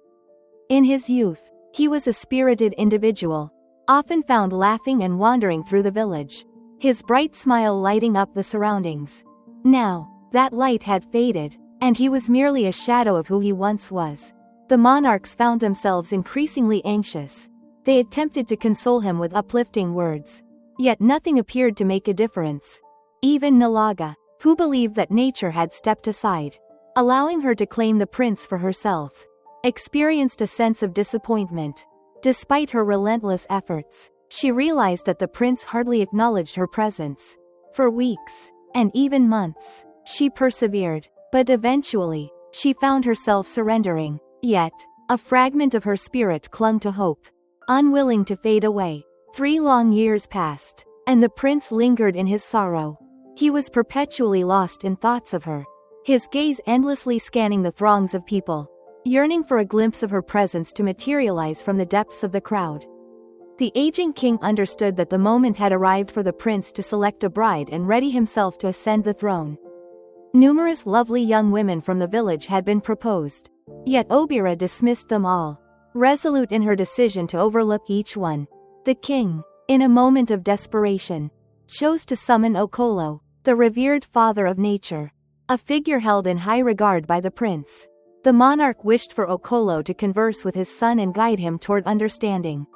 In his youth, he was a spirited individual, often found laughing and wandering through the village, his bright smile lighting up the surroundings. Now, that light had faded, and he was merely a shadow of who he once was. The monarchs found themselves increasingly anxious. They attempted to console him with uplifting words, yet nothing appeared to make a difference. Even Nalaga, who believed that nature had stepped aside, allowing her to claim the prince for herself, experienced a sense of disappointment. Despite her relentless efforts, she realized that the prince hardly acknowledged her presence. For weeks, and even months, she persevered, but eventually, she found herself surrendering. Yet, a fragment of her spirit clung to hope, unwilling to fade away. 3 long years passed, and the prince lingered in his sorrow. He was perpetually lost in thoughts of her, his gaze endlessly scanning the throngs of people, yearning for a glimpse of her presence to materialize from the depths of the crowd. The aging king understood that the moment had arrived for the prince to select a bride and ready himself to ascend the throne. Numerous lovely young women from the village had been proposed, yet Obira dismissed them all, resolute in her decision to overlook each one. The king, in a moment of desperation, chose to summon Okolo, the revered father of nature, a figure held in high regard by the prince. The monarch wished for Okolo to converse with his son and guide him toward understanding.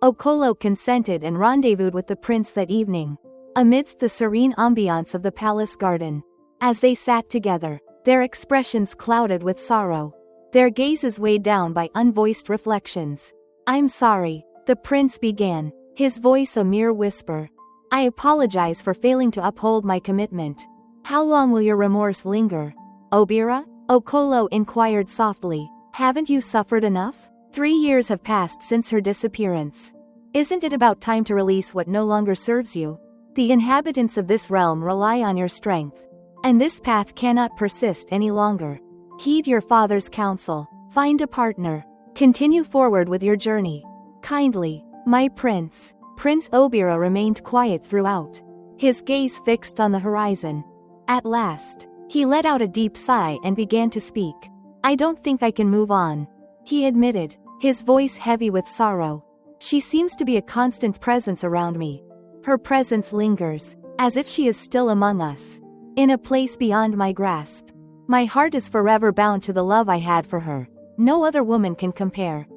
Okolo consented and rendezvoused with the prince that evening, amidst the serene ambiance of the palace garden. As they sat together, their expressions clouded with sorrow, their gazes weighed down by unvoiced reflections. "I'm sorry," the prince began, his voice a mere whisper. "I apologize for failing to uphold my commitment. How long will your remorse linger, Obira?" Okolo inquired softly. "Haven't you suffered enough? 3 years have passed since her disappearance. Isn't it about time to release what no longer serves you? The inhabitants of this realm rely on your strength, and this path cannot persist any longer. Heed your father's counsel, find a partner, continue forward with your journey. Kindly, my prince." Prince Obira remained quiet throughout, his gaze fixed on the horizon. At last, he let out a deep sigh and began to speak. "I don't think I can move on," he admitted, his voice heavy with sorrow. "She seems to be a constant presence around me. Her presence lingers, as if she is still among us, in a place beyond my grasp. My heart is forever bound to the love I had for her. No other woman can compare."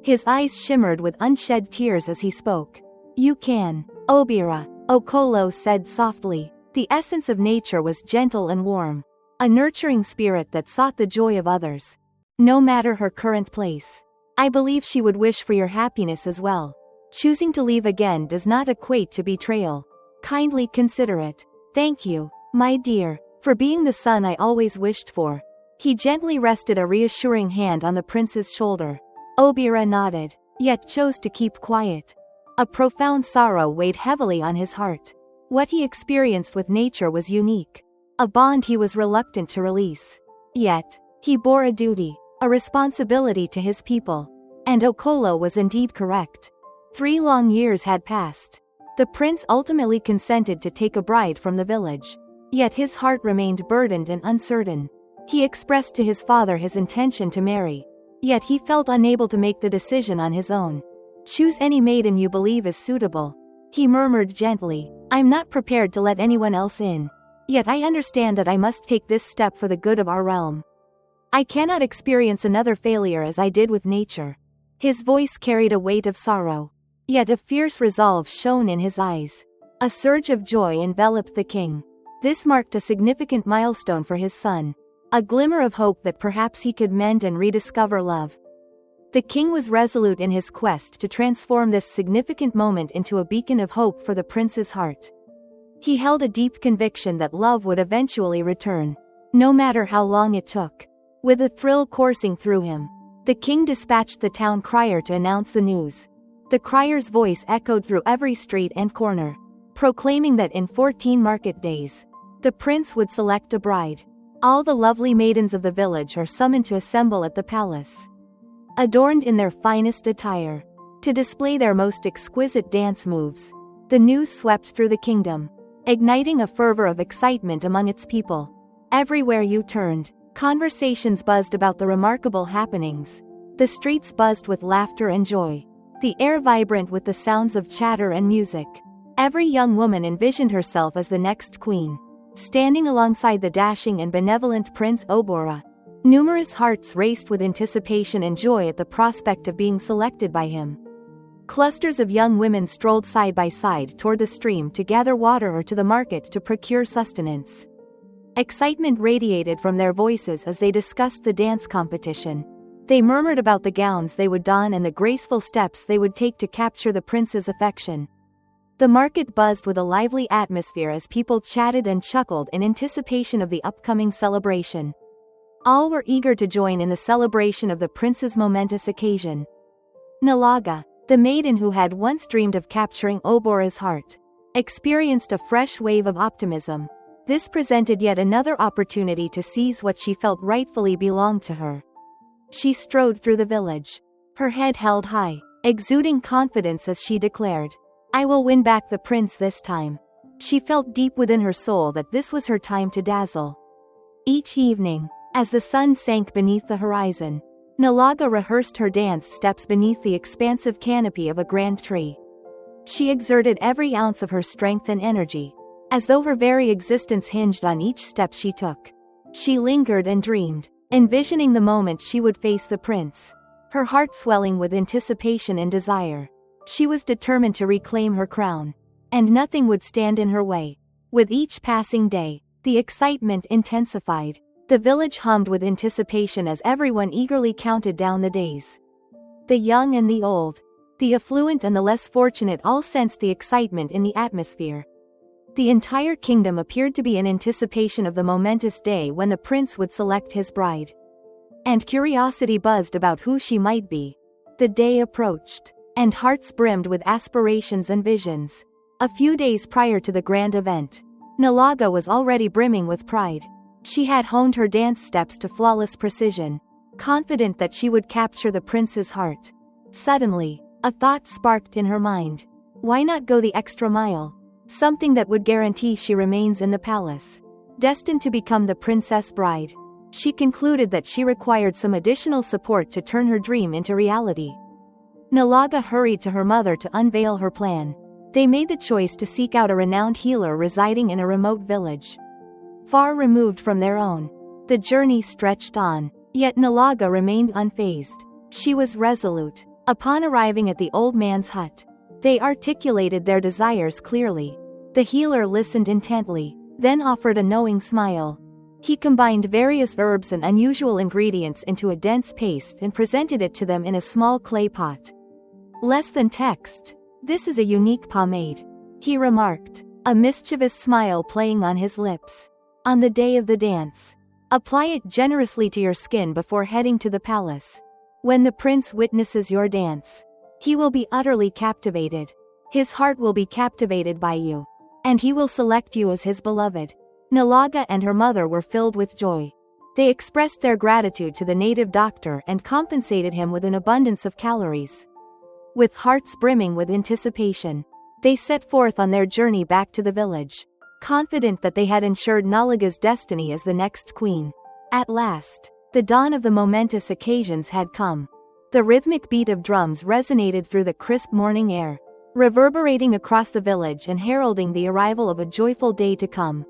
His eyes shimmered with unshed tears as he spoke. "You can, Obira," Okolo said softly. The essence of nature was gentle and warm, a nurturing spirit that sought the joy of others, no matter her current place. "I believe she would wish for your happiness as well. Choosing to leave again does not equate to betrayal. Kindly consider it. Thank you, my dear, for being the son I always wished for." He gently rested a reassuring hand on the prince's shoulder. Obira nodded, yet chose to keep quiet. A profound sorrow weighed heavily on his heart. What he experienced with nature was unique, a bond he was reluctant to release. Yet, he bore a duty, a responsibility to his people. And Okolo was indeed correct. 3 long years had passed. The prince ultimately consented to take a bride from the village. Yet his heart remained burdened and uncertain. He expressed to his father his intention to marry. Yet he felt unable to make the decision on his own. "Choose any maiden you believe is suitable," he murmured gently. "I'm not prepared to let anyone else in. Yet I understand that I must take this step for the good of our realm. I cannot experience another failure as I did with nature." His voice carried a weight of sorrow. Yet a fierce resolve shone in his eyes. A surge of joy enveloped the king. This marked a significant milestone for his son. A glimmer of hope that perhaps he could mend and rediscover love. The king was resolute in his quest to transform this significant moment into a beacon of hope for the prince's heart. He held a deep conviction that love would eventually return, no matter how long it took. With a thrill coursing through him, the king dispatched the town crier to announce the news. The crier's voice echoed through every street and corner, proclaiming that in 14 market days, the prince would select a bride. All the lovely maidens of the village are summoned to assemble at the palace, adorned in their finest attire, to display their most exquisite dance moves. The news swept through the kingdom, igniting a fervor of excitement among its people. Everywhere you turned, conversations buzzed about the remarkable happenings. The streets buzzed with laughter and joy, the air vibrant with the sounds of chatter and music. Every young woman envisioned herself as the next queen, standing alongside the dashing and benevolent Prince Obora. Numerous hearts raced with anticipation and joy at the prospect of being selected by him. Clusters of young women strolled side by side toward the stream to gather water or to the market to procure sustenance. Excitement radiated from their voices as they discussed the dance competition. They murmured about the gowns they would don and the graceful steps they would take to capture the prince's affection. The market buzzed with a lively atmosphere as people chatted and chuckled in anticipation of the upcoming celebration. All were eager to join in the celebration of the prince's momentous occasion. Nalaga, the maiden who had once dreamed of capturing Obora's heart, experienced a fresh wave of optimism. This presented yet another opportunity to seize what she felt rightfully belonged to her. She strode through the village, her head held high, exuding confidence as she declared, "I will win back the prince this time." She felt deep within her soul that this was her time to dazzle. Each evening, as the sun sank beneath the horizon, Nalaga rehearsed her dance steps beneath the expansive canopy of a grand tree. She exerted every ounce of her strength and energy, as though her very existence hinged on each step she took. She lingered and dreamed, envisioning the moment she would face the prince, her heart swelling with anticipation and desire. She was determined to reclaim her crown, and nothing would stand in her way. With each passing day, the excitement intensified. The village hummed with anticipation as everyone eagerly counted down the days. The young and the old, the affluent and the less fortunate all sensed the excitement in the atmosphere. The entire kingdom appeared to be in anticipation of the momentous day when the prince would select his bride. And curiosity buzzed about who she might be. The day approached, and hearts brimmed with aspirations and visions. A few days prior to the grand event, Nalaga was already brimming with pride. She had honed her dance steps to flawless precision, confident that she would capture the prince's heart. Suddenly, a thought sparked in her mind. Why not go the extra mile? Something that would guarantee she remains in the palace, destined to become the princess bride. She concluded that she required some additional support to turn her dream into reality. Nalaga hurried to her mother to unveil her plan. They made the choice to seek out a renowned healer residing in a remote village, far removed from their own. The journey stretched on, yet Nalaga remained unfazed. She was resolute. Upon arriving at the old man's hut, they articulated their desires clearly. The healer listened intently, then offered a knowing smile. He combined various herbs and unusual ingredients into a dense paste and presented it to them in a small clay pot. Less than text. "This is a unique pomade," he remarked, a mischievous smile playing on his lips. On the day of the dance, apply it generously to your skin before heading to the palace. When the prince witnesses your dance, he will be utterly captivated. His heart will be captivated by you, and he will select you as his beloved." Nalaga and her mother were filled with joy. They expressed their gratitude to the native doctor and compensated him with an abundance of calories. With hearts brimming with anticipation, they set forth on their journey back to the village, confident that they had ensured Nalaga's destiny as the next queen. At last, the dawn of the momentous occasions had come. The rhythmic beat of drums resonated through the crisp morning air, reverberating across the village and heralding the arrival of a joyful day to come.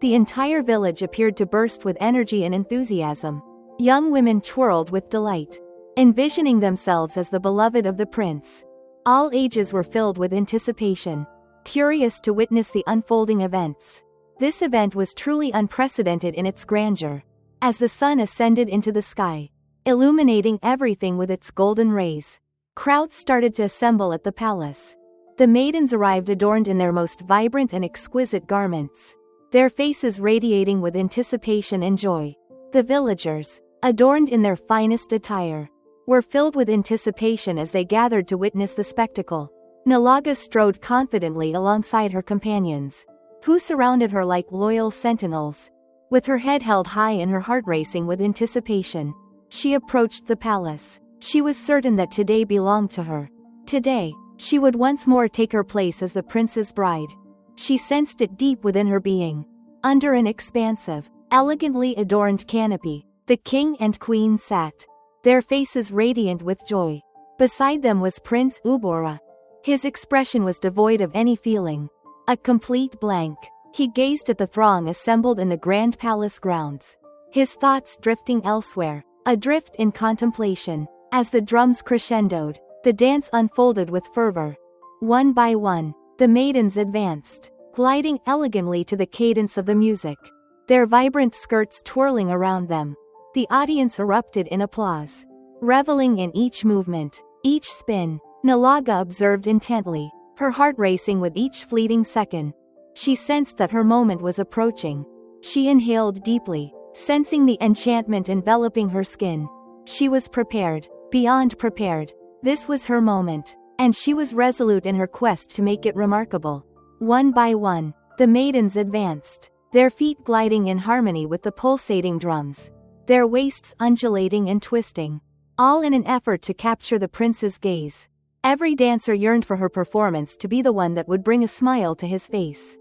The entire village appeared to burst with energy and enthusiasm. Young women twirled with delight, envisioning themselves as the beloved of the prince. All ages were filled with anticipation, curious to witness the unfolding events. This event was truly unprecedented in its grandeur. As the sun ascended into the sky, illuminating everything with its golden rays, crowds started to assemble at the palace. The maidens arrived adorned in their most vibrant and exquisite garments, their faces radiating with anticipation and joy. The villagers, adorned in their finest attire, were filled with anticipation as they gathered to witness the spectacle. Nalaga strode confidently alongside her companions, who surrounded her like loyal sentinels. With her head held high and her heart racing with anticipation, she approached the palace. She was certain that today belonged to her. Today, she would once more take her place as the prince's bride. She sensed it deep within her being. Under an expansive, elegantly adorned canopy, the king and queen sat, their faces radiant with joy. Beside them was Prince Ubora. His expression was devoid of any feeling, a complete blank. He gazed at the throng assembled in the grand palace grounds, his thoughts drifting elsewhere, adrift in contemplation. As the drums crescendoed, the dance unfolded with fervor. One by one, the maidens advanced, gliding elegantly to the cadence of the music, their vibrant skirts twirling around them. The audience erupted in applause, reveling in each movement, each spin. Nalaga observed intently, her heart racing with each fleeting second. She sensed that her moment was approaching. She inhaled deeply, sensing the enchantment enveloping her skin. She was prepared, beyond prepared. This was her moment, and she was resolute in her quest to make it remarkable. One by one, the maidens advanced, their feet gliding in harmony with the pulsating drums, their waists undulating and twisting, all in an effort to capture the prince's gaze. Every dancer yearned for her performance to be the one that would bring a smile to his face,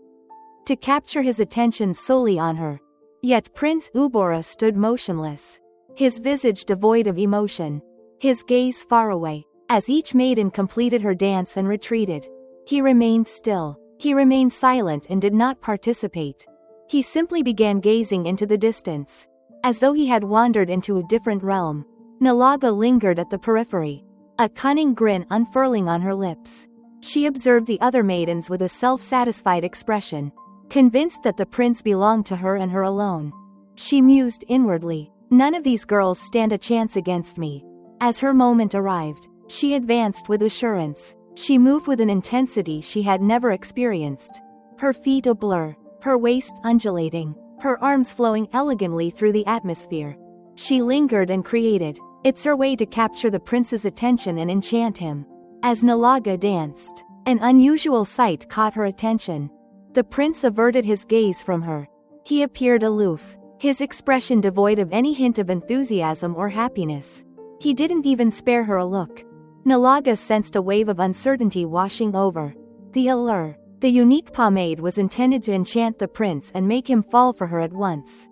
to capture his attention solely on her. Yet Prince Ubora stood motionless, his visage devoid of emotion, his gaze far away. As each maiden completed her dance and retreated, he remained still. He remained silent and did not participate. He simply began gazing into the distance, as though he had wandered into a different realm. Nalaga lingered at the periphery, a cunning grin unfurling on her lips. She observed the other maidens with a self-satisfied expression, convinced that the prince belonged to her and her alone. She mused inwardly, "None of these girls stand a chance against me." As her moment arrived, she advanced with assurance. She moved with an intensity she had never experienced, her feet a blur, her waist undulating, her arms flowing elegantly through the atmosphere. She lingered and created. It's her way to capture the prince's attention and enchant him. As Nalaga danced, an unusual sight caught her attention. The prince averted his gaze from her. He appeared aloof, his expression devoid of any hint of enthusiasm or happiness. He didn't even spare her a look. Nalaga sensed a wave of uncertainty washing over. The allure, the unique pomade was intended to enchant the prince and make him fall for her at once.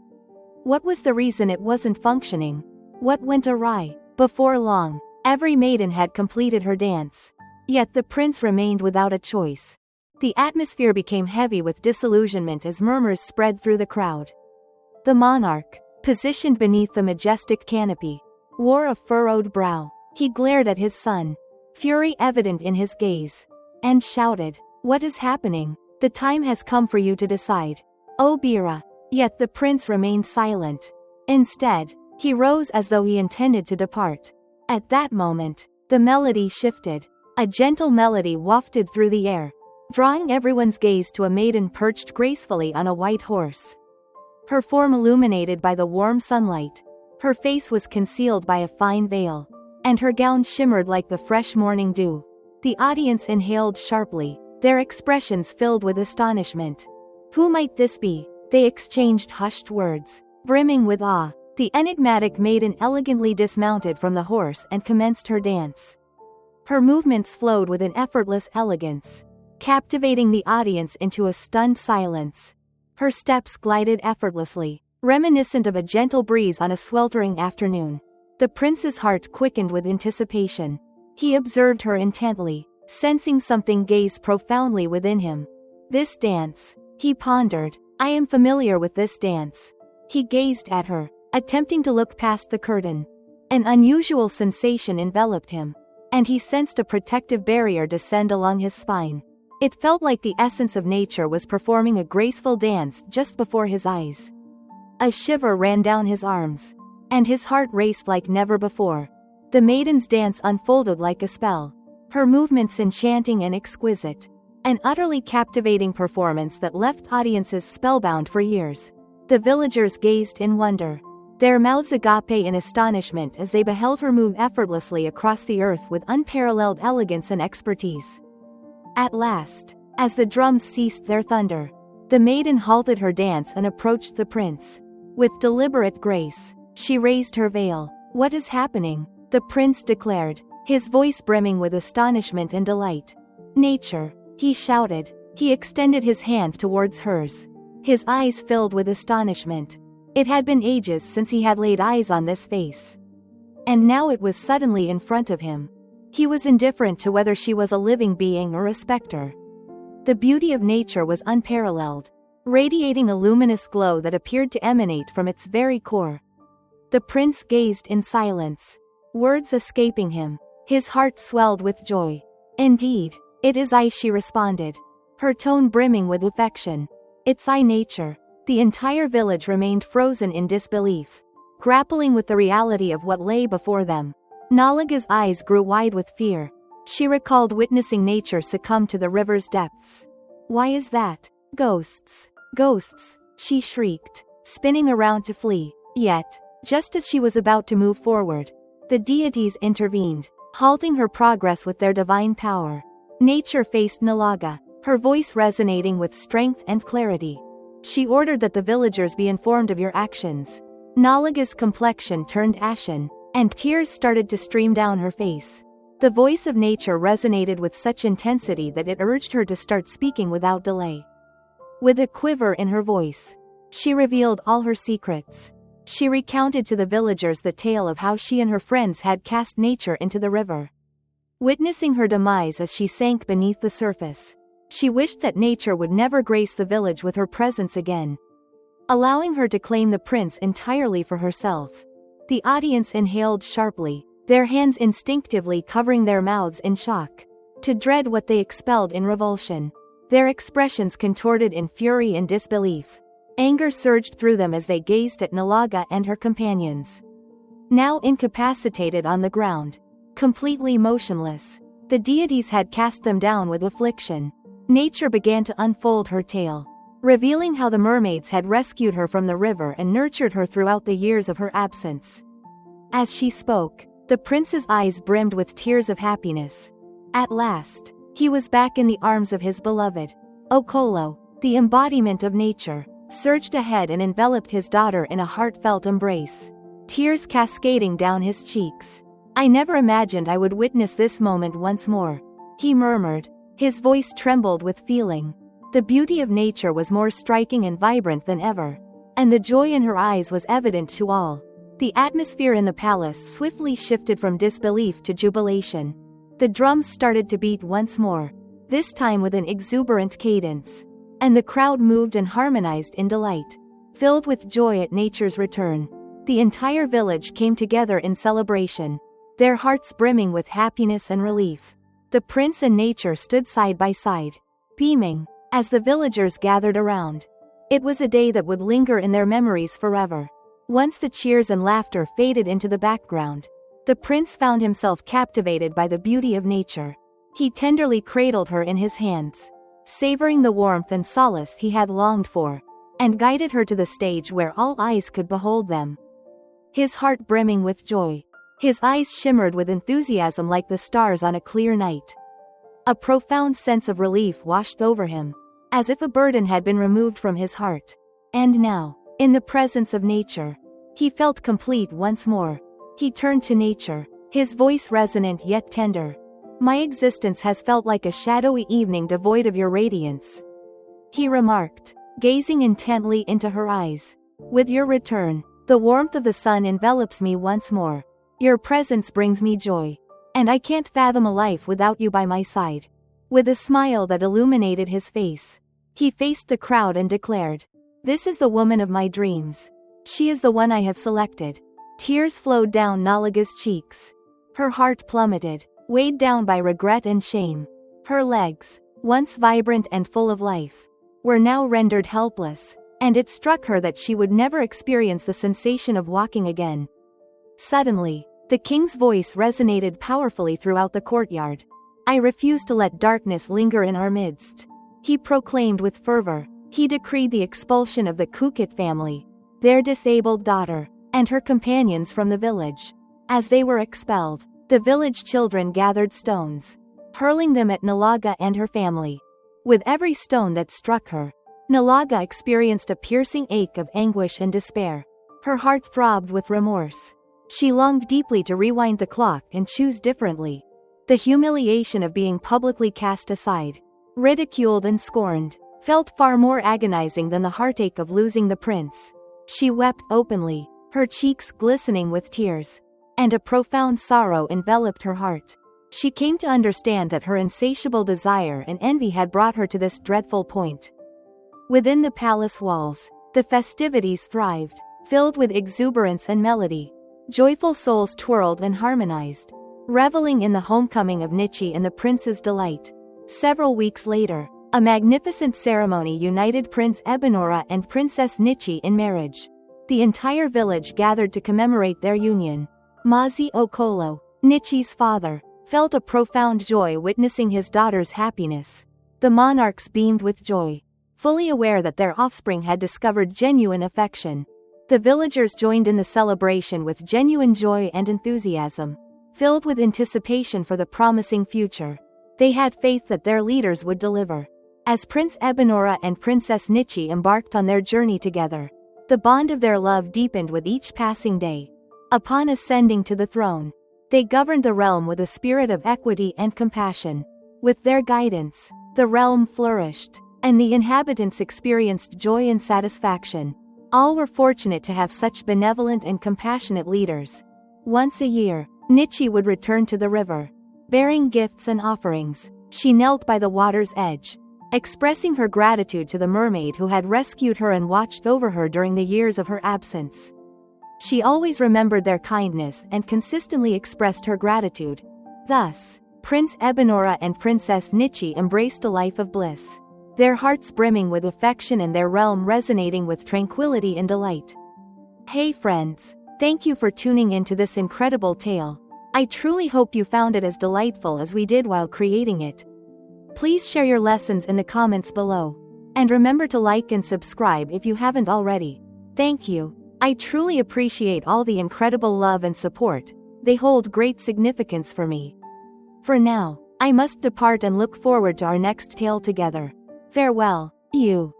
What was the reason it wasn't functioning? What went awry? Before long, every maiden had completed her dance. Yet the prince remained without a choice. The atmosphere became heavy with disillusionment as murmurs spread through the crowd. The monarch, positioned beneath the majestic canopy, wore a furrowed brow. He glared at his son, fury evident in his gaze, and shouted, "What is happening? The time has come for you to decide, O Bira." Yet the prince remained silent. Instead, he rose as though he intended to depart. At that moment, the melody shifted. A gentle melody wafted through the air, drawing everyone's gaze to a maiden perched gracefully on a white horse. her form illuminated by the warm sunlight. Her face was concealed by a fine veil, and her gown shimmered like the fresh morning dew. The audience inhaled sharply, their expressions filled with astonishment. Who might this be? They exchanged hushed words, brimming with awe. The enigmatic maiden elegantly dismounted from the horse and commenced her dance. Her movements flowed with an effortless elegance, captivating the audience into a stunned silence. Her steps glided effortlessly, reminiscent of a gentle breeze on a sweltering afternoon. The prince's heart quickened with anticipation. He observed her intently, sensing something gaze profoundly within him. This dance, he pondered. I am familiar with this dance. He gazed at her, attempting to look past the curtain. An unusual sensation enveloped him, and he sensed a protective barrier descend along his spine. It felt like the essence of nature was performing a graceful dance just before his eyes. A shiver ran down his arms, and his heart raced like never before. The maiden's dance unfolded like a spell, her movements enchanting and exquisite. An utterly captivating performance that left audiences spellbound for years. The villagers gazed in wonder, their mouths agape in astonishment as they beheld her move effortlessly across the earth with unparalleled elegance and expertise. At last, as the drums ceased their thunder, the maiden halted her dance and approached the prince. With deliberate grace, she raised her veil. What is happening? The prince declared, his voice brimming with astonishment and delight. Nature, he shouted. He extended his hand towards hers, his eyes filled with astonishment. It had been ages since he had laid eyes on this face. And now it was suddenly in front of him. He was indifferent to whether she was a living being or a specter. The beauty of nature was unparalleled, radiating a luminous glow that appeared to emanate from its very core. The prince gazed in silence, words escaping him. His heart swelled with joy. Indeed, it is I, she responded, her tone brimming with affection. It's I, nature. The entire village remained frozen in disbelief, grappling with the reality of what lay before them. Nalaga's eyes grew wide with fear. She recalled witnessing nature succumb to the river's depths. Why is that? Ghosts. Ghosts, she shrieked, spinning around to flee. Yet, just as she was about to move forward, the deities intervened, halting her progress with their divine power. Nature faced Nalaga, her voice resonating with strength and clarity. She ordered that the villagers be informed of your actions. Nalaga's complexion turned ashen, and tears started to stream down her face. The voice of nature resonated with such intensity that it urged her to start speaking without delay. With a quiver in her voice, she revealed all her secrets. She recounted to the villagers the tale of how she and her friends had cast nature into the river. Witnessing her demise as she sank beneath the surface, she wished that nature would never grace the village with her presence again, allowing her to claim the prince entirely for herself. The audience inhaled sharply, their hands instinctively covering their mouths in shock, to dread what they expelled in revulsion. Their expressions contorted in fury and disbelief. Anger surged through them as they gazed at Nalaga and her companions, now incapacitated on the ground, completely motionless. The deities had cast them down with affliction. Nature began to unfold her tale, revealing how the mermaids had rescued her from the river and nurtured her throughout the years of her absence. As she spoke, the prince's eyes brimmed with tears of happiness. At last, he was back in the arms of his beloved. Okolo, the embodiment of nature, surged ahead and enveloped his daughter in a heartfelt embrace, tears cascading down his cheeks. I never imagined I would witness this moment once more, he murmured. His voice trembled with feeling. The beauty of nature was more striking and vibrant than ever, and the joy in her eyes was evident to all. The atmosphere in the palace swiftly shifted from disbelief to jubilation. The drums started to beat once more, this time with an exuberant cadence, and the crowd moved and harmonized in delight. Filled with joy at nature's return, the entire village came together in celebration, their hearts brimming with happiness and relief. The prince and nature stood side by side, beaming, as the villagers gathered around. It was a day that would linger in their memories forever. Once the cheers and laughter faded into the background, the prince found himself captivated by the beauty of nature. He tenderly cradled her in his hands, savoring the warmth and solace he had longed for. and guided her to the stage where all eyes could behold them. His heart brimming with joy. His eyes shimmered with enthusiasm like the stars on a clear night. A profound sense of relief washed over him, as if a burden had been removed from his heart. And now, in the presence of nature, he felt complete once more. He turned to nature, his voice resonant yet tender. "My existence has felt like a shadowy evening devoid of your radiance," he remarked, gazing intently into her eyes. "With your return, the warmth of the sun envelops me once more. Your presence brings me joy, and I can't fathom a life without you by my side." With a smile that illuminated his face, he faced the crowd and declared, "This is the woman of my dreams. She is the one I have selected." Tears flowed down Nalaga's cheeks. Her heart plummeted, weighed down by regret and shame. Her legs, once vibrant and full of life, were now rendered helpless, and it struck her that she would never experience the sensation of walking again. Suddenly, the king's voice resonated powerfully throughout the courtyard. "I refuse to let darkness linger in our midst," he proclaimed with fervor. He decreed the expulsion of the Kukit family, their disabled daughter, and her companions from the village. As they were expelled, the village children gathered stones, hurling them at Nalaga and her family. With every stone that struck her, Nalaga experienced a piercing ache of anguish and despair. Her heart throbbed with remorse. She longed deeply to rewind the clock and choose differently. The humiliation of being publicly cast aside, ridiculed and scorned, felt far more agonizing than the heartache of losing the prince. She wept openly, her cheeks glistening with tears, and a profound sorrow enveloped her heart. She came to understand that her insatiable desire and envy had brought her to this dreadful point. Within the palace walls, the festivities thrived, filled with exuberance and melody. Joyful souls twirled and harmonized, reveling in the homecoming of Nichi and the prince's delight. Several weeks later, a magnificent ceremony united Prince Ebenora and Princess Nichi in marriage. The entire village gathered to commemorate their union. Mazi Okolo, Nichi's father, felt a profound joy witnessing his daughter's happiness. The monarchs beamed with joy, fully aware that their offspring had discovered genuine affection. The villagers joined in the celebration with genuine joy and enthusiasm, filled with anticipation for the promising future. They had faith that their leaders would deliver. As Prince Ebenora and Princess Nichi embarked on their journey together, the bond of their love deepened with each passing day. Upon ascending to the throne, they governed the realm with a spirit of equity and compassion. With their guidance, the realm flourished, and the inhabitants experienced joy and satisfaction. All were fortunate to have such benevolent and compassionate leaders. Once a year, Nichi would return to the river, bearing gifts and offerings. She knelt by the water's edge, expressing her gratitude to the mermaid who had rescued her and watched over her during the years of her absence. She always remembered their kindness and consistently expressed her gratitude. Thus, Prince Ebenora and Princess Nichi embraced a life of bliss, their hearts brimming with affection and their realm resonating with tranquility and delight. Hey friends, thank you for tuning into this incredible tale. I truly hope you found it as delightful as we did while creating it. Please share your lessons in the comments below. And remember to like and subscribe if you haven't already. Thank you. I truly appreciate all the incredible love and support. They hold great significance for me. For now, I must depart and look forward to our next tale together. Farewell, you.